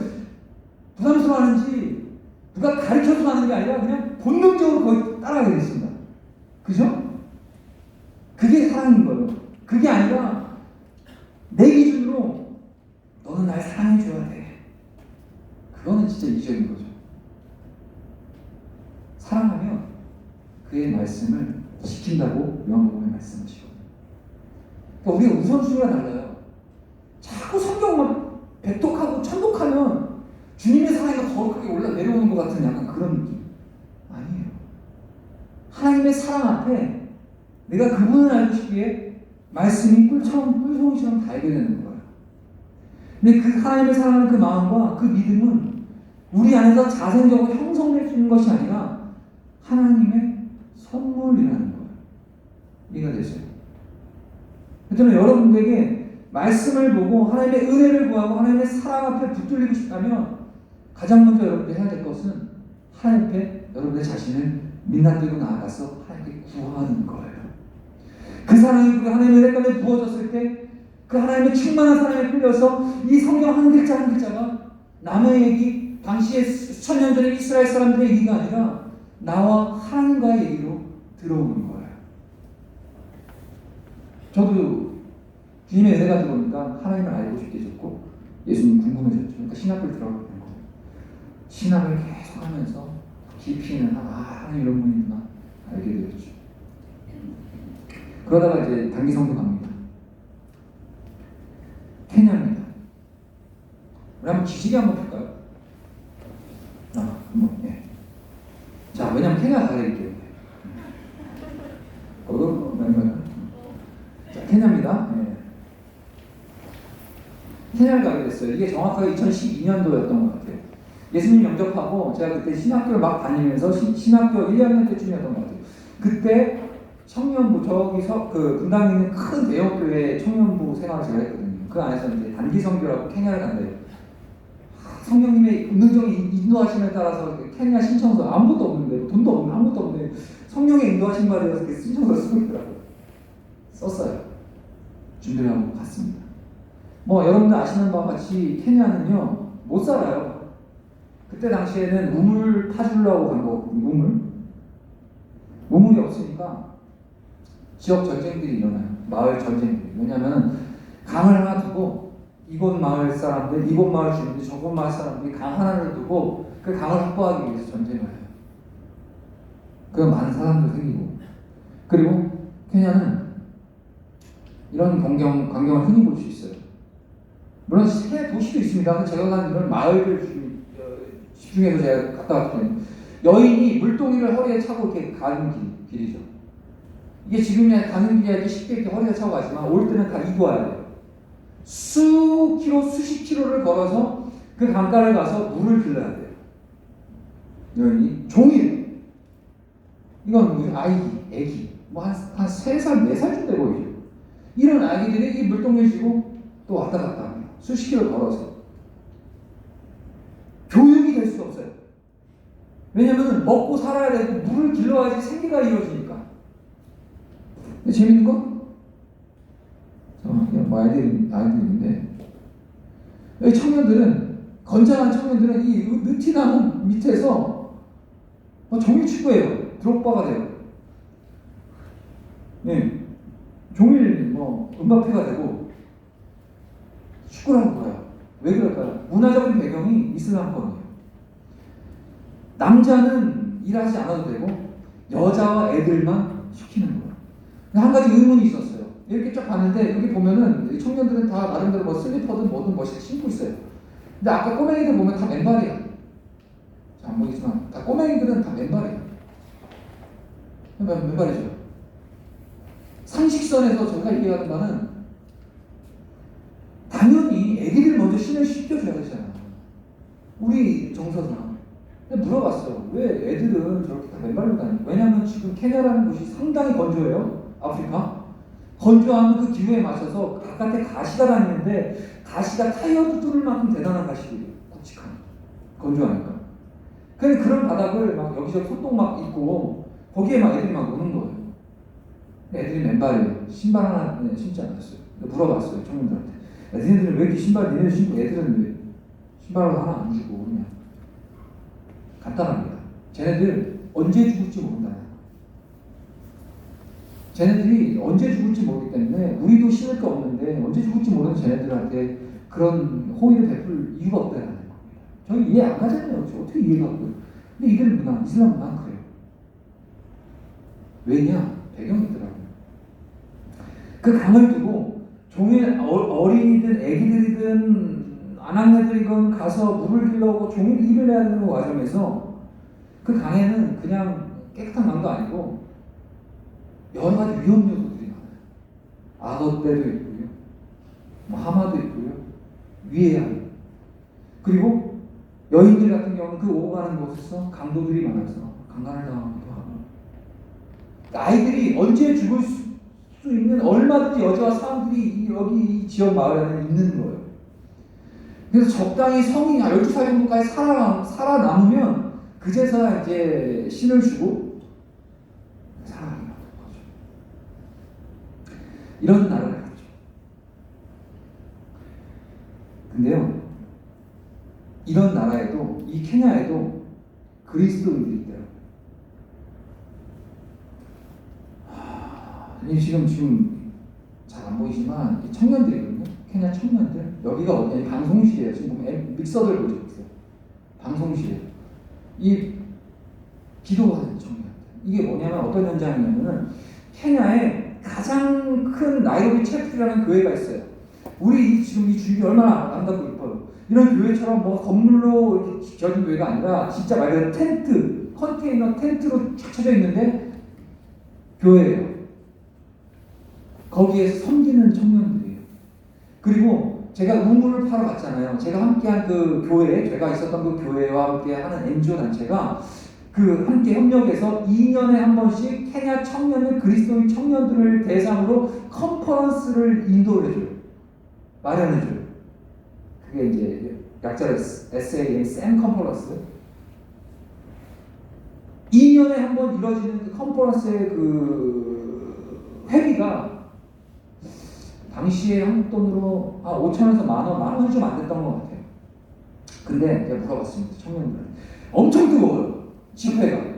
부담스러워하는지 누가 가르쳐서 하는 게 아니라 그냥 본능적으로 거의 따라가게 됐습니다. 그죠? 그게 사랑인 거예요. 그게 아니라 내 기준으로 너는 날 사랑해줘야 돼. 그거는 진짜 이기적인 거죠. 사랑하면 그의 말씀을 지킨다고 요한복음에 말씀하시거든요. 그러니까 우리가 우선순위가 달라요. 자꾸 성경만 배독하고 천독하면 주님의 사랑이 거룩하게 올라 내려오는 것 같은 약간 그런 느낌. 아니에요. 하나님의 사랑 앞에 내가 그분을 알고 싶기에 말씀이 꿀송이처럼 달게 되는 거예요. 근데 그 하나님을 사랑하는 그 마음과 그 믿음은 우리 안에서 자생적으로 형성될 수 있는 것이 아니라 하나님의 선물이라는 거예요. 이해가 되세요? 저는 여러분들에게 말씀을 보고 하나님의 은혜를 구하고 하나님의 사랑 앞에 붙들리고 싶다면 가장 먼저 여러분들이 해야 될 것은 하나님 앞에 여러분의 자신을 민낯들고 나아가서 하나님께 구하는 거예요. 그 사랑이 그 하나님의 은혜 가운데 부어졌을 때 그 하나님의 충만한 사랑에 끌려서 이 성경 한 글자 한 글자가 남의 얘기, 당시에 수천 년 전에 이스라엘 사람들의 얘기가 아니라 나와 하나님과의 얘기로 들어오는 거예요. 저도 주님의 은혜가 들어오니까 하나님을 알고 싶게 해줬고 예수님 궁금해졌죠. 그러니까 신학을 들어가게 된 거예요. 신학을 계속 하면서 깊이 있는 하나님 이런 분이구나 알게 되었죠. 그러다가 이제 단기 성교 갑니다. 케냐입니다. 우리 한번 기지개 한번 볼까요? 한번, 예. 자, 왜냐면 케냐 가야 되기 때문에. 자, 케냐입니다. 예. 케냐를 가게 됐어요. 이게 정확하게 2012년도였던 것 같아요. 예수님 영접하고 제가 그때 신학교를 막 다니면서 신학교 1, 2학년 때쯤이었던 것 같아요. 그때 청년부 저기서 그 분당에 있는 큰 대형교회 청년부 생활을 제가 했거든요. 그 안에서 이제 단기 선교라고 케냐를 간대요. 성령님의 은능적인 인도하심에 따라서 케냐 신청서 아무것도 없는데 돈도 없는데 아무것도 없는데 성령의 인도하심 받아서 이렇게 신청서를 쓰고 있더라고요. 썼어요. 준비를 하고 갔습니다. 뭐 여러분들 아시는 바와 같이 케냐는요 못 살아요. 그때 당시에는 우물 파주려고 간 거거든요. 우물이 없으니까 지역 전쟁들이 일어나요. 마을 전쟁들이. 왜냐하면 강을 하나 두고 이곳 마을 사람들, 이곳 마을 주민들, 저곳 마을 사람들이 강 하나를 두고 그 강을 확보하기 위해서 전쟁을 해요. 그 많은 사람들 생기고. 그리고 케냐는 이런 광경을 흔히 볼 수 있어요. 물론 케냐 도시도 있습니다. 근데 제가 간 이런 마을들 집중해서 제가 갔다 왔거든요. 여인이 물동이를 허리에 차고 이렇게 가는 길이죠. 이게 지금이야 가는 길이야 쉽게 이렇게 허리에 차고 가지만 올 때는 다 이고 와야 돼요. 수십 킬로를 걸어서 그 강가를 가서 물을 길러야 돼요. 여인이 종일. 이건 무슨 애기 뭐 한 3살, 4살쯤 돼 보이죠. 이런 아기들이 이 물동이를 쥐고 또 왔다 갔다 합니다. 수십 킬로 걸어서. 교육이 될 수가 없어요. 왜냐면 먹고 살아야 되고 물을 길러야지 생계가 이루어지니까. 근데 재밌는 건 뭐 아이들인데 여기 청년들은 건장한 청년들은 이 느티나무 밑에서 종일 축구해요. 드롭바가 돼요. 예, 종일 뭐 음바페가 되고 축구를 하고 가요. 왜 그럴까요? 문화적인 배경이 이슬람권이에요. 남자는 일하지 않아도 되고 여자와 애들만 시키는 거예요. 한 가지 의문이 있었어요. 이렇게 쫙 봤는데 여기 보면은 청년들은 다 나름대로 뭐 슬리퍼든 뭐든 멋있게 신고 있어요. 근데 아까 꼬맹이들 보면 다 맨발이에요. 잘 안 보이지만 다 꼬맹이들은 다 맨발이에요. 맨발이죠. 상식선에서 제가 얘기하는 바는 당연히 애기들 먼저 신을 시켜줘야 되잖아요. 우리 정서상. 근데 물어봤어요. 왜 애들은 저렇게 다 맨발로 다니고? 왜냐하면 지금 케냐라는 곳이 상당히 건조해요. 아프리카. 건조한 그 기후에 맞춰서 바깥에 가시가 다니는데 가시가 타이어도 뚫을 만큼 대단한 가시들이에요. 굵직한. 건조하니까. 근데 그런 바닥을 막 여기저기 소똥 막 있고 거기에 막 애들이 막 노는 거예요. 애들이 맨발이에요. 신발 하나 신지 않았어요. 물어봤어요. 청년들한테. 애들은 왜 이렇게 신발 니네들 신고 애들은 왜 신발을 하나 안 주고 그냥 간단합니다. 쟤네들 언제 죽을지 모른다. 쟤네들이 언제 죽을지 모르기 때문에 우리도 신을 거 없는데 언제 죽을지 모르는 쟤네들한테 그런 호의를 베풀 이유가 없다는 겁니다. 저희 이해 안 가잖아요. 어떻게 이해가 가고요. 근데 이들 문화, 이슬람 문화는 그래요. 왜냐? 배경이 있더라고요. 그 강을 두고 종일 어린이든 애기들이든 아낙네들이건 가서 물을 길러오고 종일 일을 해야 되는 과정에서 그 강에는 그냥 깨끗한 강도 아니고 여러 가지 위험 요소들이 많아요. 악어떼도 있고요. 뭐 하마도 있고요. 위해양. 그리고 여인들 같은 경우는 그 오고 가는 곳에서 강도들이 많아서 강간을 당하기도 하고 아이들이 언제 죽을 수 있는 얼마든지 여자와 사람들이 여기 이 지역 마을 안에 있는 거예요. 그래서 적당히 성인이 12살 정도까지 살아남으면 그제서야 이제 신을 주고 살아가는 거죠. 이런 나라를 갔죠. 근데요, 이런 나라에도, 이 케냐에도 그리스도인들이 있더라고요. 지금 잘 안 보이지만 청년들이거든요. 케냐 청년들. 여기가 어디냐? 방송실이에요. 지금 보면 믹서들 보죠. 방송실. 이 기도하는 청년들. 이게 뭐냐면 어떤 현장이냐면은 케냐에 가장 큰 나이로비 채플이라는 교회가 있어요. 우리 지금 이 주변이 얼마나 아름답고 이뻐요. 이런 교회처럼 뭐 건물로 이렇게 지어진 교회가 아니라 진짜 말 그대로 텐트, 컨테이너 텐트로 쫙 쳐져 있는데 교회예요. 거기에서 섬기는 청년들이에요. 그리고 제가 우물을 파러 갔잖아요. 제가 함께한 그 교회, 제가 있었던 그 교회와 함께하는 NGO 단체가 그 함께 협력해서 2년에 한 번씩 케냐 청년들, 그리스도인 청년들을 대상으로 컨퍼런스를 인도를 해줘요. 마련해줘요. 그게 이제 약자로 SAM, SAM 컨퍼런스. 2년에 한 번 이루어지는 그 컨퍼런스의 그 회비가 당시에 한국 돈으로 5,000원에서 만 원이 좀 안 됐던 것 같아요. 근데 제가 물어봤습니다. 청년들. 엄청 뜨거워요. 집회가.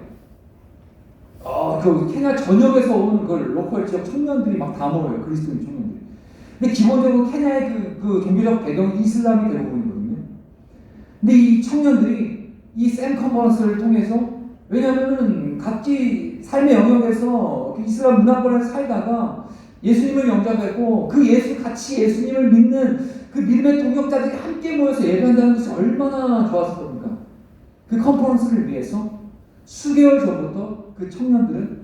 그 케냐 전역에서 온 그 로컬 지역 청년들이 막 다 모여요. 그리스도인 청년들이. 근데 기본적으로 케냐의 그 종교적 배경이 이슬람이 대부분이거든요. 근데 이 청년들이 이 샘 컨퍼런스를 통해서 왜냐하면 각기 삶의 영역에서 그 이슬람 문화권에서 살다가 예수님을 영접했고 그 같이 예수님을 믿는 그 믿음의 동역자들이 함께 모여서 예배한다는 것이 얼마나 좋았을 겁니까? 그 컨퍼런스를 위해서 수개월 전부터 그 청년들은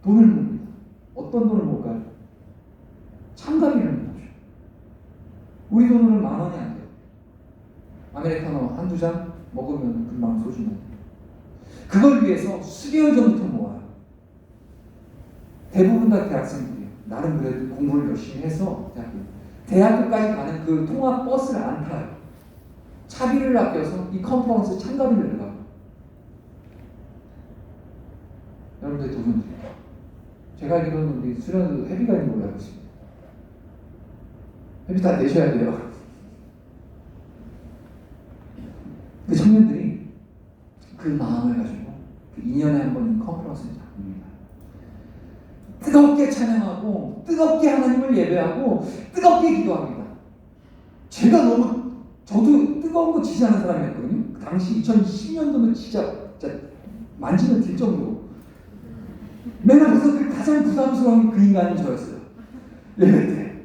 돈을 모읍니다. 어떤 돈을 모을까요? 참가비를 모으죠. 우리 돈으로는 만 원이 안 돼요. 아메리카노 한두 잔 먹으면 금방 소주만. 그걸 위해서 수개월 전부터 모아요. 대부분 다 대학생들이에요. 나름 그래도 공부를 열심히 해서 대학교까지 가는 그 통학 버스를 안 타요. 차비를 아껴서 이 컨퍼런스 참가비를 내라고. 여러분들 도전 드립니다. 제가 알기로는 우리 수련도 회비가 있는 걸로 알고 있습니다. 회비 다 내셔야 돼요. 그 청년들이 그 마음을 가지고 그 2년에 한 번 컨퍼런스를 잡습니다. 뜨겁게 찬양하고 뜨겁게 하나님을 예배하고 뜨겁게 기도합니다. 저도 뜨거운 거 지지하는 사람이었거든요. 그 당시 2010년도면 진짜 만지면 들 정도. 맨날 그래서 그 가장 부담스러운 그 인간이 저였어요. 예배 때.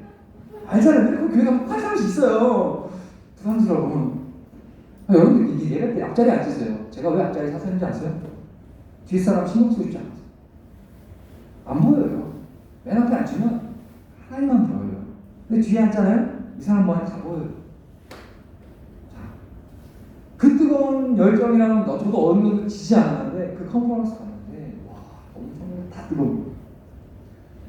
알잖아요. 그 교회가 한 사람씩 있어요. 부담스러워. 여러분들 이게 예배 때 앞자리에 앉으세요. 제가 왜 앞자리에 사셨는지 아세요? 뒷사람 신경 쓰고 있지 않아서. 안 보여요. 맨 앞에 앉으면 하나님만 보여요. 근데 뒤에 앉잖아요? 이 사람 뭐하는 다 보여요. 자, 그 뜨거운 열정이랑 저도 어느 정도 지지 않았는데 그 컨퍼런스 갔는데 와 엄청 다 뜨거워.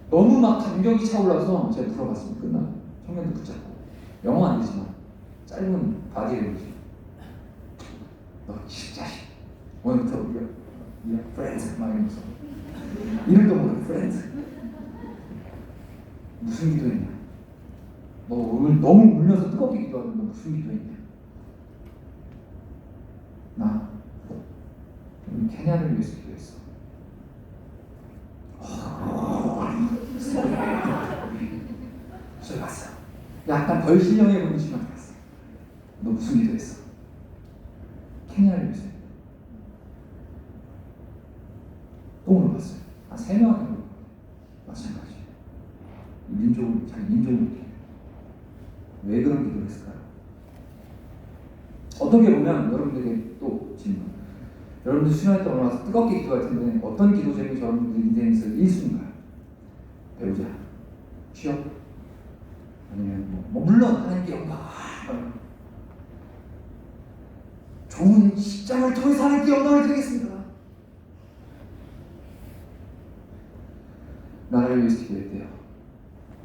너무 막 감격이 차올라서 제가 물어봤습니다. 끝나고 청년들 붙잡고 영어 안 되지만 짧은 바디를 보지. 너 자식 오늘부터 우리가 프렌즈 막 이러면서 이름도 모르는 프렌즈 무슨 기도했냐? 너 오늘 너무 울면서 뜨겁게 기도하는데 너 무슨 기도했냐? 나 케냐를 위해서 기도했어. 저 봤어. 약간 덜 신령해 보이지만 봤어. 너 무슨 기도했어? 케냐를 위해서. 또 물어봤어요. 한 3명한테 물어봤어요. 마찬가지. 자기 민족을 왜 그런 기도를 했을까요? 어떻게 보면 여러분들에게 또 질문. 여러분들 수련할 때 얼마나 뜨겁게 기도할 텐데 어떤 기도 제목이 여러분들 인생에서 1순위인가요? 배우자, 취업, 아니면 물론 하나님께 영광, 좋은 직장을 통해서 하나님께 영광을 드리겠습니다. 나라를 위해서 기도했대요.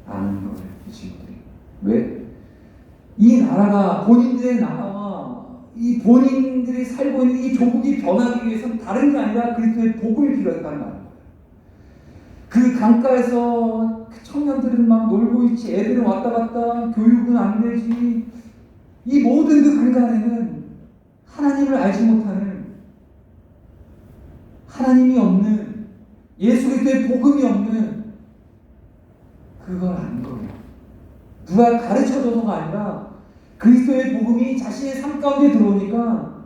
아는 거예요, 이 친구들이. 왜? 이 나라가 본인들의 나라와 이 본인들이 살고 있는 이 조국이 변하기 위해서는 다른 게 아니라 그리스도의 복음이 필요했다는 말이에요. 그 강가에서 그 청년들은 막 놀고 있지, 애들은 왔다 갔다, 교육은 안 되지. 이 모든 그 근간에는 하나님을 알지 못하는, 하나님이 없는, 예수 그리스도의 복음이 없는 그걸 아는 거예요. 누가 가르쳐줘서가 아니라 그리스도의 복음이 자신의 삶 가운데 들어오니까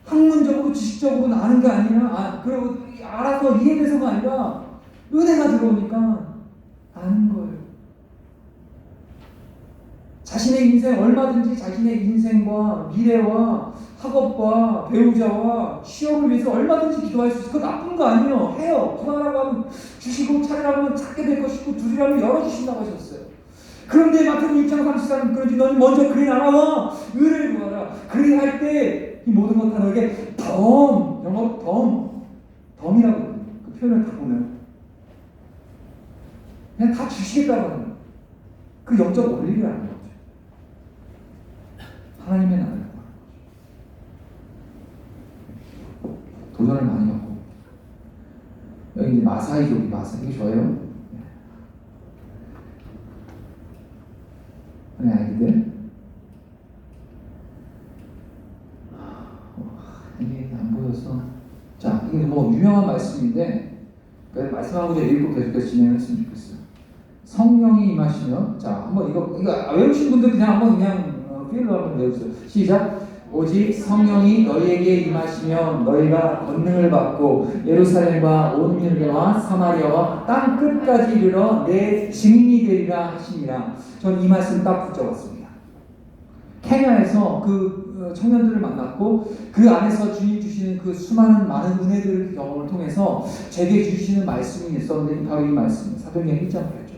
학문적으로 지식적으로 아는 게 아니라 그리고 알아서 이해돼서가 아니라 은혜가 들어오니까 아는 거예요. 자신의 인생, 얼마든지 자신의 인생과 미래와 학업과 배우자와 취업을 위해서 얼마든지 기도할 수 있어요. 그거 나쁜 거 아니에요. 해요. 구하라고 하면 주시고 차리라고 하면 찾게 될 것이고 두드리라면 열어주신다고 하셨어요. 그런데 마태복음 6장 33절 그러지 너는 먼저 그리 나라와 의를 구하라. 그리 할 때 이 모든 것 다 너에게 영어로 덤이라고 해요. 그 표현을 다 보면 그냥 다 주시겠다고 하는 거예요. 그 영적 원리를 아는 거죠. 하나님의 나라를 구하는 거죠. 도전을 많이 받고 여기 이제 마사이족이 이게 저예요. 네, 아이들 이게 안 보여서 자 이게 뭐 유명한 말씀인데 말씀하고 이제 읽고 계속해서 진행했으면 좋겠어요. 성령이 임하시면 자 한번 이거 외우신 분들 그냥 한번 필로 한번 외우세요. 시작. 오직 성령이 너희에게 임하시면 너희가 권능을 받고 예루살렘과 온 유대와 사마리아와 땅 끝까지 이르러 내 증인이 되리라 하시니라. 전 이 말씀 딱 붙잡았습니다. 케냐에서 그 청년들을 만났고 그 안에서 주님 주시는 그 수많은 많은 은혜들 경험을 통해서 제게 주시는 말씀이 있었는데 바로 이 말씀 사도행전 1장 8절.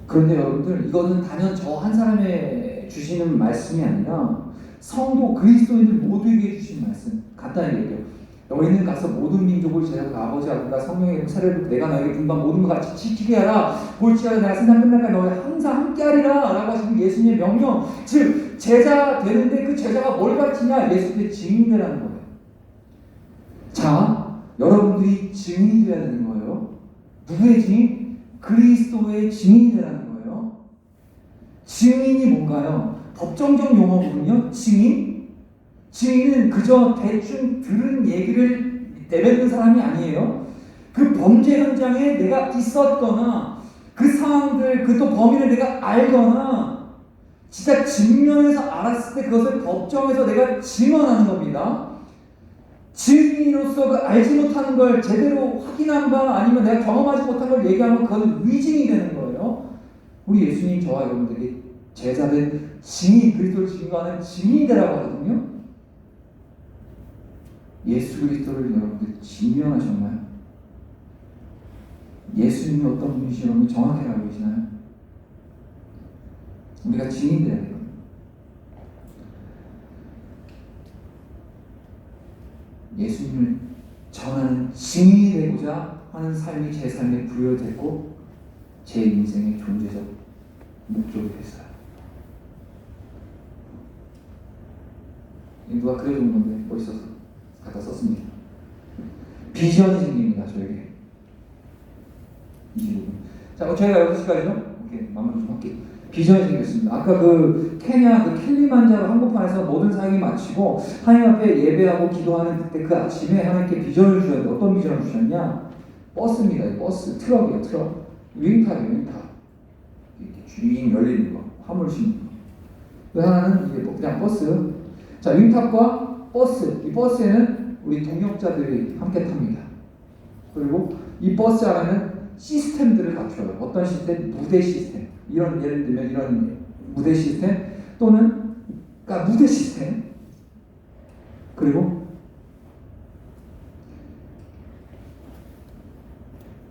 그런데 여러분들 이거는 단연 저 한 사람의 주시는 말씀이 아니라 성도 그리스도인들 모두에게 주신 말씀. 간단히 얘기해요. 너희는 가서 모든 민족을 제자로 아버지 아들과 성령의 세례를 내가 너에게 분반 모든 것 같이 지키게 하라. 볼지어다 내가 세상 끝날까지 너희 항상 함께하리라 라고 하시는 예수님의 명령. 즉 제자 되는데 그 제자가 뭘 가르치냐? 예수님의 증인이라는 거예요. 자 여러분들이 증인이 되어야 되는 거예요. 누구의 증인? 그리스도의 증인이 되라는 거예요. 증인이 뭔가요? 법정적 용어거든요. 증인은 그저 대충 들은 얘기를 내뱉는 사람이 아니에요. 그 범죄 현장에 내가 있었거나 그 상황들, 그 또 범인을 내가 알거나 진짜 직면해서 알았을 때 그것을 법정에서 내가 증언하는 겁니다. 증인으로서 그 알지 못하는 걸 제대로 확인한 바 아니면 내가 경험하지 못한 걸 얘기하면 그건 위증이 되는 거예요. 우리 예수님 저와 여러분들이 제자된 증인, 그리스도를 증거하는 증인이라고 하거든요. 예수 그리스도를 여러분들 증명하셨나요? 예수님이 어떤 분이신지 여러분 정확히 알고 계시나요? 우리가 증인돼야 돼요. 예수님을 전하는 증인이 되고자 하는 삶이 제 삶에 부여됐고 제 인생의 존재적 목적이 됐어요. 누가 그려준 건데 멋있어서 갖다 썼습니다. 비전이 생깁니다. 저에게 이 부분. 자, 저희가 6시까지죠? 오케이, 마무리 좀 할게요. 비전이 생겼습니다. 아까 그 케냐 그 캘리만자로 한복판에서 모든 사역이 마치고 하나님 앞에 예배하고 기도하는 그때 그 아침에 하나님께 비전을 주셨는데 어떤 비전을 주셨냐? 버스입니다. 버스, 트럭이에요. 트럭. 윙탑이에요. 윙탑. 이렇게 쭉 열리는 거. 화물 싣는 거. 그 하나는 이게 뭐 그냥 버스. 자, 윙탑과 버스. 이 버스에는 우리 동역자들이 함께 탑니다. 그리고 이 버스 안에는 시스템들을 갖춰요. 어떤 시스템? 무대 시스템. 이런 예를 들면 이런 무대 시스템 또는 그러니까 무대 시스템 그리고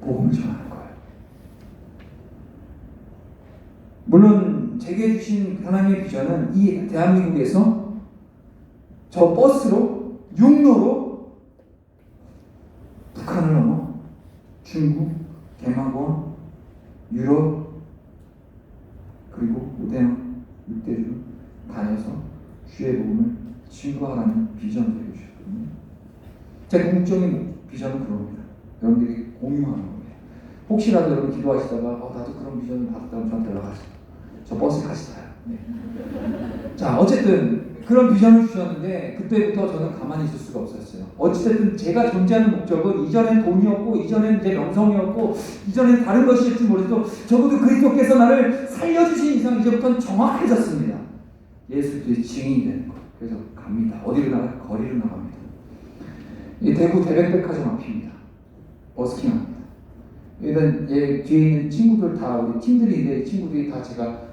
복음을 전하는 거예요. 물론 제게 주신 하나님의 비전은 이 대한민국에서 저 버스로 육로로 북한을 넘어 중국, 대만권, 유럽 그리고 우대양 육대주 다녀서 주의 복음을 증거하라는 비전을 주셨거든요. 제 궁극적인 비전은 그겁니다. 여러분들이 공유하는 겁니다. 혹시라도 여러분 기도하시다가 나도 그런 비전을 받았다면 저한테 연락하세요. 저 버스 같이 타요. 네. 자, 어쨌든 그런 비전을 주셨는데 그때부터 저는 가만히 있을 수가 없었어요. 어쨌든 제가 존재하는 목적은 이전엔 돈이었고 이전엔 제 명성이었고 이전엔 다른 것일지 모르겠어도 적어도 그리스도께서 나를 살려주신 이상 이제부터는 정확해졌습니다. 예수 그리스도의 증인이 되는 것. 그래서 갑니다. 어디로 나가요? 거리로 나갑니다. 이 대구 대백백화점 앞입니다. 버스킹합니다. 일단 얘 뒤에 있는 친구들 다 우리 팀들인데 이 친구들이 다 제가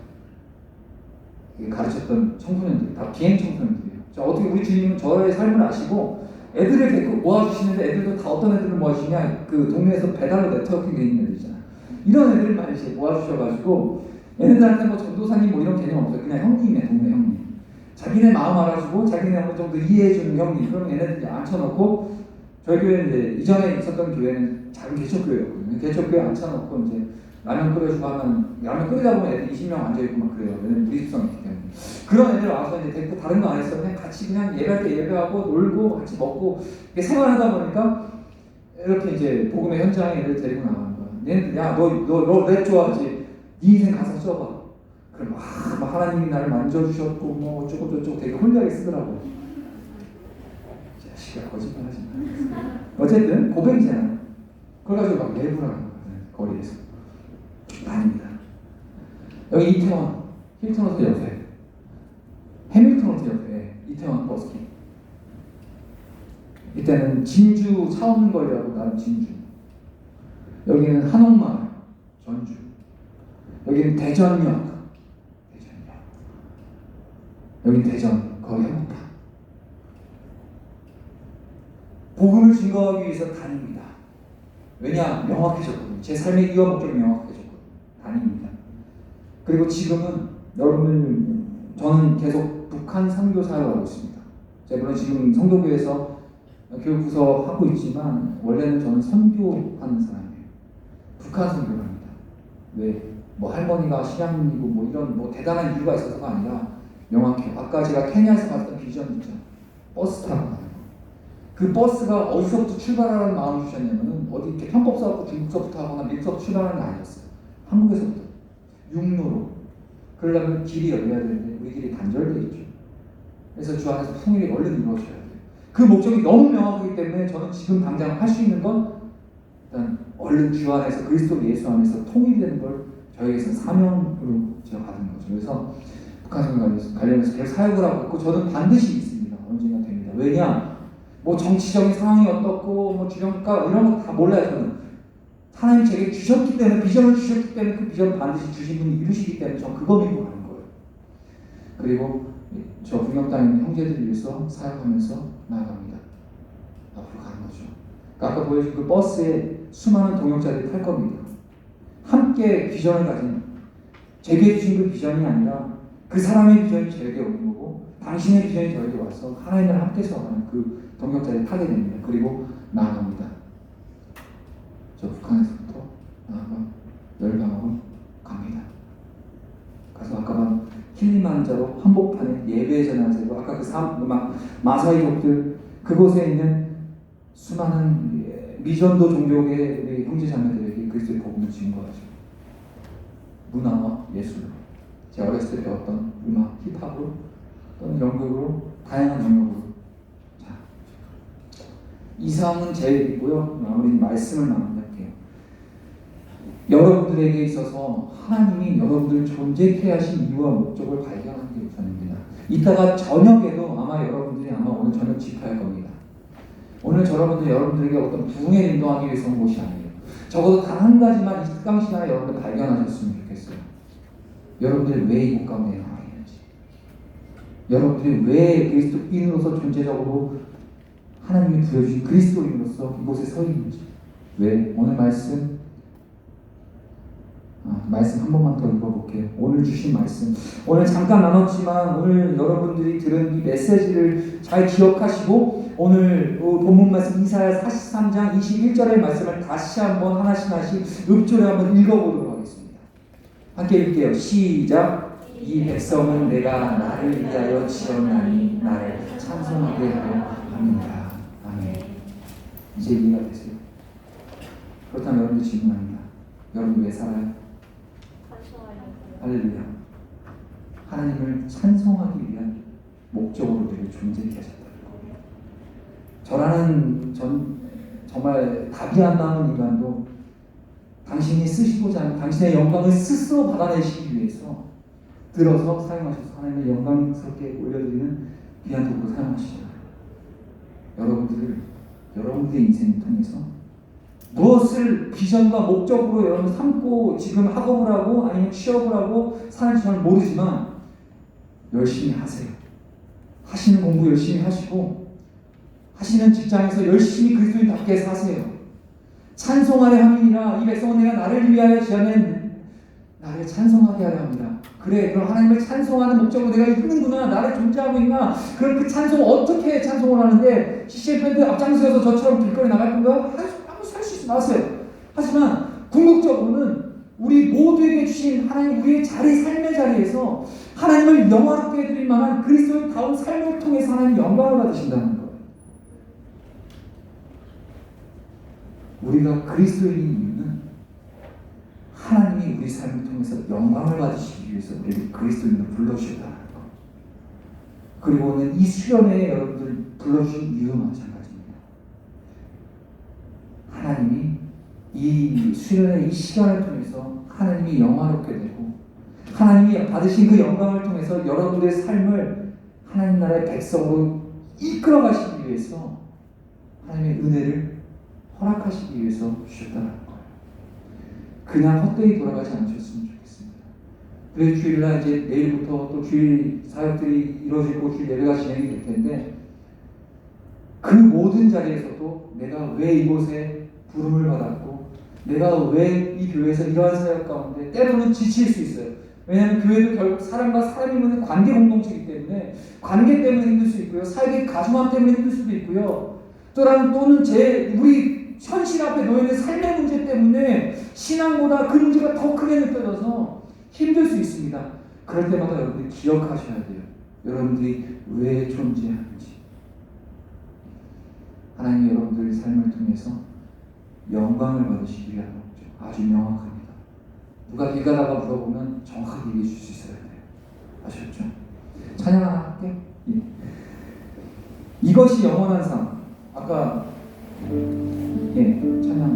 가르쳤던 청소년들, 다 비행 청소년들이에요. 자, 어떻게 우리 주님은 저의 삶을 아시고 애들을 데리고 모아주시는데 애들도 다 어떤 애들을 모아주시냐? 그 동네에서 배달로 네트워킹 돼 있는 애들이잖아. 이런 애들만 이제 모아주셔가지고 얘네들한테 뭐 전도사님 뭐 이런 개념 없어요. 그냥 형님이에요, 동네 형님. 자기네 마음 알아주고 자기네 어느 정도 이해해주는 형님. 그럼 얘네들 이제 앉혀놓고 저희 교회는 이제 이전에 있었던 교회는 작은 개척교회였거든요. 개척교회 앉혀놓고 이제 라면 끓여주고 하면 라면 끓이다 보면 애들 20명 앉아있고 막 그래요. 왜냐면 무리수성이 있기 때문에. 그런 애들 와서 이제 데리고 다른 거 안 했어. 그냥 같이 그냥 예배할 때 예배하고 놀고 같이 먹고 이렇게 생활하다 보니까 이렇게 이제 복음의 현장에 애들 데리고 나가는 거야. 얘네들 너 랩 좋아하지? 네 인생 가사 써봐. 그럼 막 하나님이 나를 만져주셨고 뭐 어쩌고 저쩌고 되게 홀리하게 쓰더라고. 자식아 거짓말하지 마. 어쨌든 고백이잖아. 그걸 가지고 막 랩을 하는 거야. 거리에서. 아닙니다. 여기 이태원 힐튼 호텔 옆에 해밀턴 호텔 옆에 이태원 버스킹. 이때는 진주 차 없는 거리라고 나는 진주. 여기는 한옥마을 전주. 여기는 대전역. 여기 대전 거기 한복판. 복음을 증거하기 위해서 다닙니다. 왜냐? 명확해졌거든요. 제 삶의 이유와 목적이 명확해졌거든요. 다닙니다. 그리고 지금은 여러분들 저는 계속 북한 선교 사역을 하고 있습니다. 제가 물론 지금 성도교회에서 교육 부서 하고 있지만 원래는 저는 선교하는 사람이에요. 북한 선교를 합니다. 왜? 뭐 할머니가 실향민이고 뭐 이런 뭐 대단한 이유가 있어서가 아니라 명확해요. 아까 제가 케냐에서 봤던 비전 있죠. 버스 타고 가는 거. 그 버스가 어디서부터 출발하라는 마음을 주셨냐면은 어디 이렇게 편법 써갖고 중국서부터 하거나 미국서부터 출발하는 게 아니었어요. 한국에서부터 육로로. 그러려면 길이 열려야 되는데 우리 길이 단절되어 있죠. 그래서 주 안에서 통일이 얼른 이루어져야 돼요. 그 목적이 너무 명확하기 때문에 저는 지금 당장 할 수 있는 건 일단 얼른 주 안에서 그리스도 예수 안에서 통일되는 걸 저에게서는 사명으로 제가 받은 거죠. 그래서 북한선 관련해서 계속 사역을 하고 있고 저는 반드시 있습니다. 언젠가 됩니다. 왜냐? 뭐 정치적인 상황이 어떻고 뭐 주정가 이런 거 다 몰라요. 저는 하나님 제게 주셨기 때문에 비전을 주셨기 때문에 그 비전을 반드시 주신 분이 이루시기 때문에 저는 그거 믿고 가는 거예요. 그리고 저 분명 땅에 있는 형제들을 위해서 사역하면서 나아갑니다. 앞으로 가는 거죠. 그러니까 아까 보여준 그 버스에 수많은 동역자들이 탈 겁니다. 함께 비전을 가진 제게 주신 그 비전이 아니라 그 사람의 비전이 저에게 오는 거고 당신의 비전이 저에게 와서 하나님을 함께 써가는 그 동역자들이 타게 됩니다. 그리고 나아갑니다. 저 북한에서부터 나아가 열방으로 갑니다. 가서 아까 본 킬리만자로 한복판에 예배 전하제로 아까 그 마사이족들 그곳에 있는 수많은 미전도 종족의 우리 형제 자매들에게 그리스도의 복음을 증거하죠. 문화와 예술로 제가 어렸을 때 배웠던 음악, 힙합으로 또는 연극으로 다양한 영역으로 자 이상은 제일이고요. 우리 말씀을 마무리할게요. 여러분들에게 있어서 하나님이 여러분들을 존재케 하신 이유와 목적을 발견하는 게 우선입니다. 이따가 저녁에도 아마 여러분들이 오늘 저녁 집회할 겁니다. 오늘 여러분들에게 어떤 부흥에 인도하기 위해서 온 것이 아니에요. 적어도 단 한 가지만 이 특강 시간에 여러분들 발견하셨으면 좋겠어요. 여러분들이 왜 이곳 가운데 나와 있는지, 여러분들이 왜 그리스도인으로서 존재적으로 하나님이 부여주신 그리스도인으로서 이곳에 서 있는지, 왜 오늘 말씀 한 번만 더 읽어볼게요. 오늘 주신 말씀, 오늘 잠깐 나눴지만 오늘 여러분들이 들은 이 메시지를 잘 기억하시고 오늘 본문 말씀 이사야 43장 21절의 말씀을 다시 한번 하나씩 읊조리 한번 읽어보도록 하겠습니다. 함께 읽게요. 시작. 이 백성은 내가 나를 위하여 지었나니 나를 찬송하게 하려 합니다. 아멘. 이제 이해가 되세요? 그렇다면 여러분들 질문합니다. 여러분 왜 살아요? 할렐루야. 하나님을 찬송하기 위한 목적으로 우리를 존재케 하셨다. 저라는 정말 답이 안 나오는 인간도 당신이 쓰시고자 하는 당신의 영광을 스스로 받아내시기 위해서 들어서 사용하셔서 하나님의 영광스럽게 올려드리는 귀한 도구로 사용하시잖아요. 여러분들의 인생을 통해서 무엇을 비전과 목적으로 여러분 삼고 지금 학업을 하고 아니면 취업을 하고 사는지 저는 모르지만 열심히 하세요. 하시는 공부 열심히 하시고 하시는 직장에서 열심히 그리스도인답게 사세요. 찬송하려 함이니라 이 백성은 내가 나를 위하여 지어낸 나를 찬송하게 하려 합니다. 그래, 그럼 하나님을 찬송하는 목적으로 내가 있는구나, 나를 존재하고 있나. 그럼 그 찬송 어떻게 찬송을 하는데 CCF 밴드 앞장서서 저처럼 길거리 나갈 건가? 할 수 있어, 나왔어요. 하지만 궁극적으로는 우리 모두에게 주신 하나님 우리의 삶의 자리에서 하나님을 영화롭게 해드릴 만한 그리스도의 다운 삶을 통해서 하나님 영광을 받으신다는 거예요. 우리가 그리스도인인 이유는 하나님이 우리 삶을 통해서 영광을 받으시기 위해서 우리를 그리스도인으로 불러주셨다는 거. 그리고 오늘 이 수련회에 여러분들 불러주신 이유도 마찬가지입니다. 하나님이 이 수련회 이 시간을 통해서 하나님이 영화롭게 되고 하나님이 받으신 그 영광을 통해서 여러분들의 삶을 하나님 나라의 백성으로 이끌어 가시기 위해서 하나님의 은혜를 허락하시기 위해서 주셨다는 거예요. 그냥 헛되이 돌아가지 않으셨으면 좋겠습니다. 그래서 주일날 이제 내일부터 또 주일 사역들이 이루어지고 주일 예배가 진행이 될 텐데 그 모든 자리에서도 내가 왜 이곳에 부름을 받았고 내가 왜 이 교회에서 이러한 사역 가운데 때로는 지칠 수 있어요. 왜냐하면 교회도 결국 사람과 사람이 있는 관계 공동체이기 때문에 관계 때문에 힘들 수 있고요. 사역의 가중함 때문에 힘들 수도 있고요. 또는 우리 현실 앞에 놓여있는 삶의 문제 때문에 신앙보다 그 문제가 더 크게 느껴져서 힘들 수 있습니다. 그럴 때마다 여러분들이 기억하셔야 돼요. 여러분들이 왜 존재하는지. 하나님이 여러분들의 삶을 통해서 영광을 받으시기 위한 목적 아주 명확합니다. 누가 길 가다가 물어보면 정확하게 얘기해 줄 수 있어야 돼요. 아셨죠? 찬양 하나 할게. 예. 이것이 영원한 삶. 아까 찬양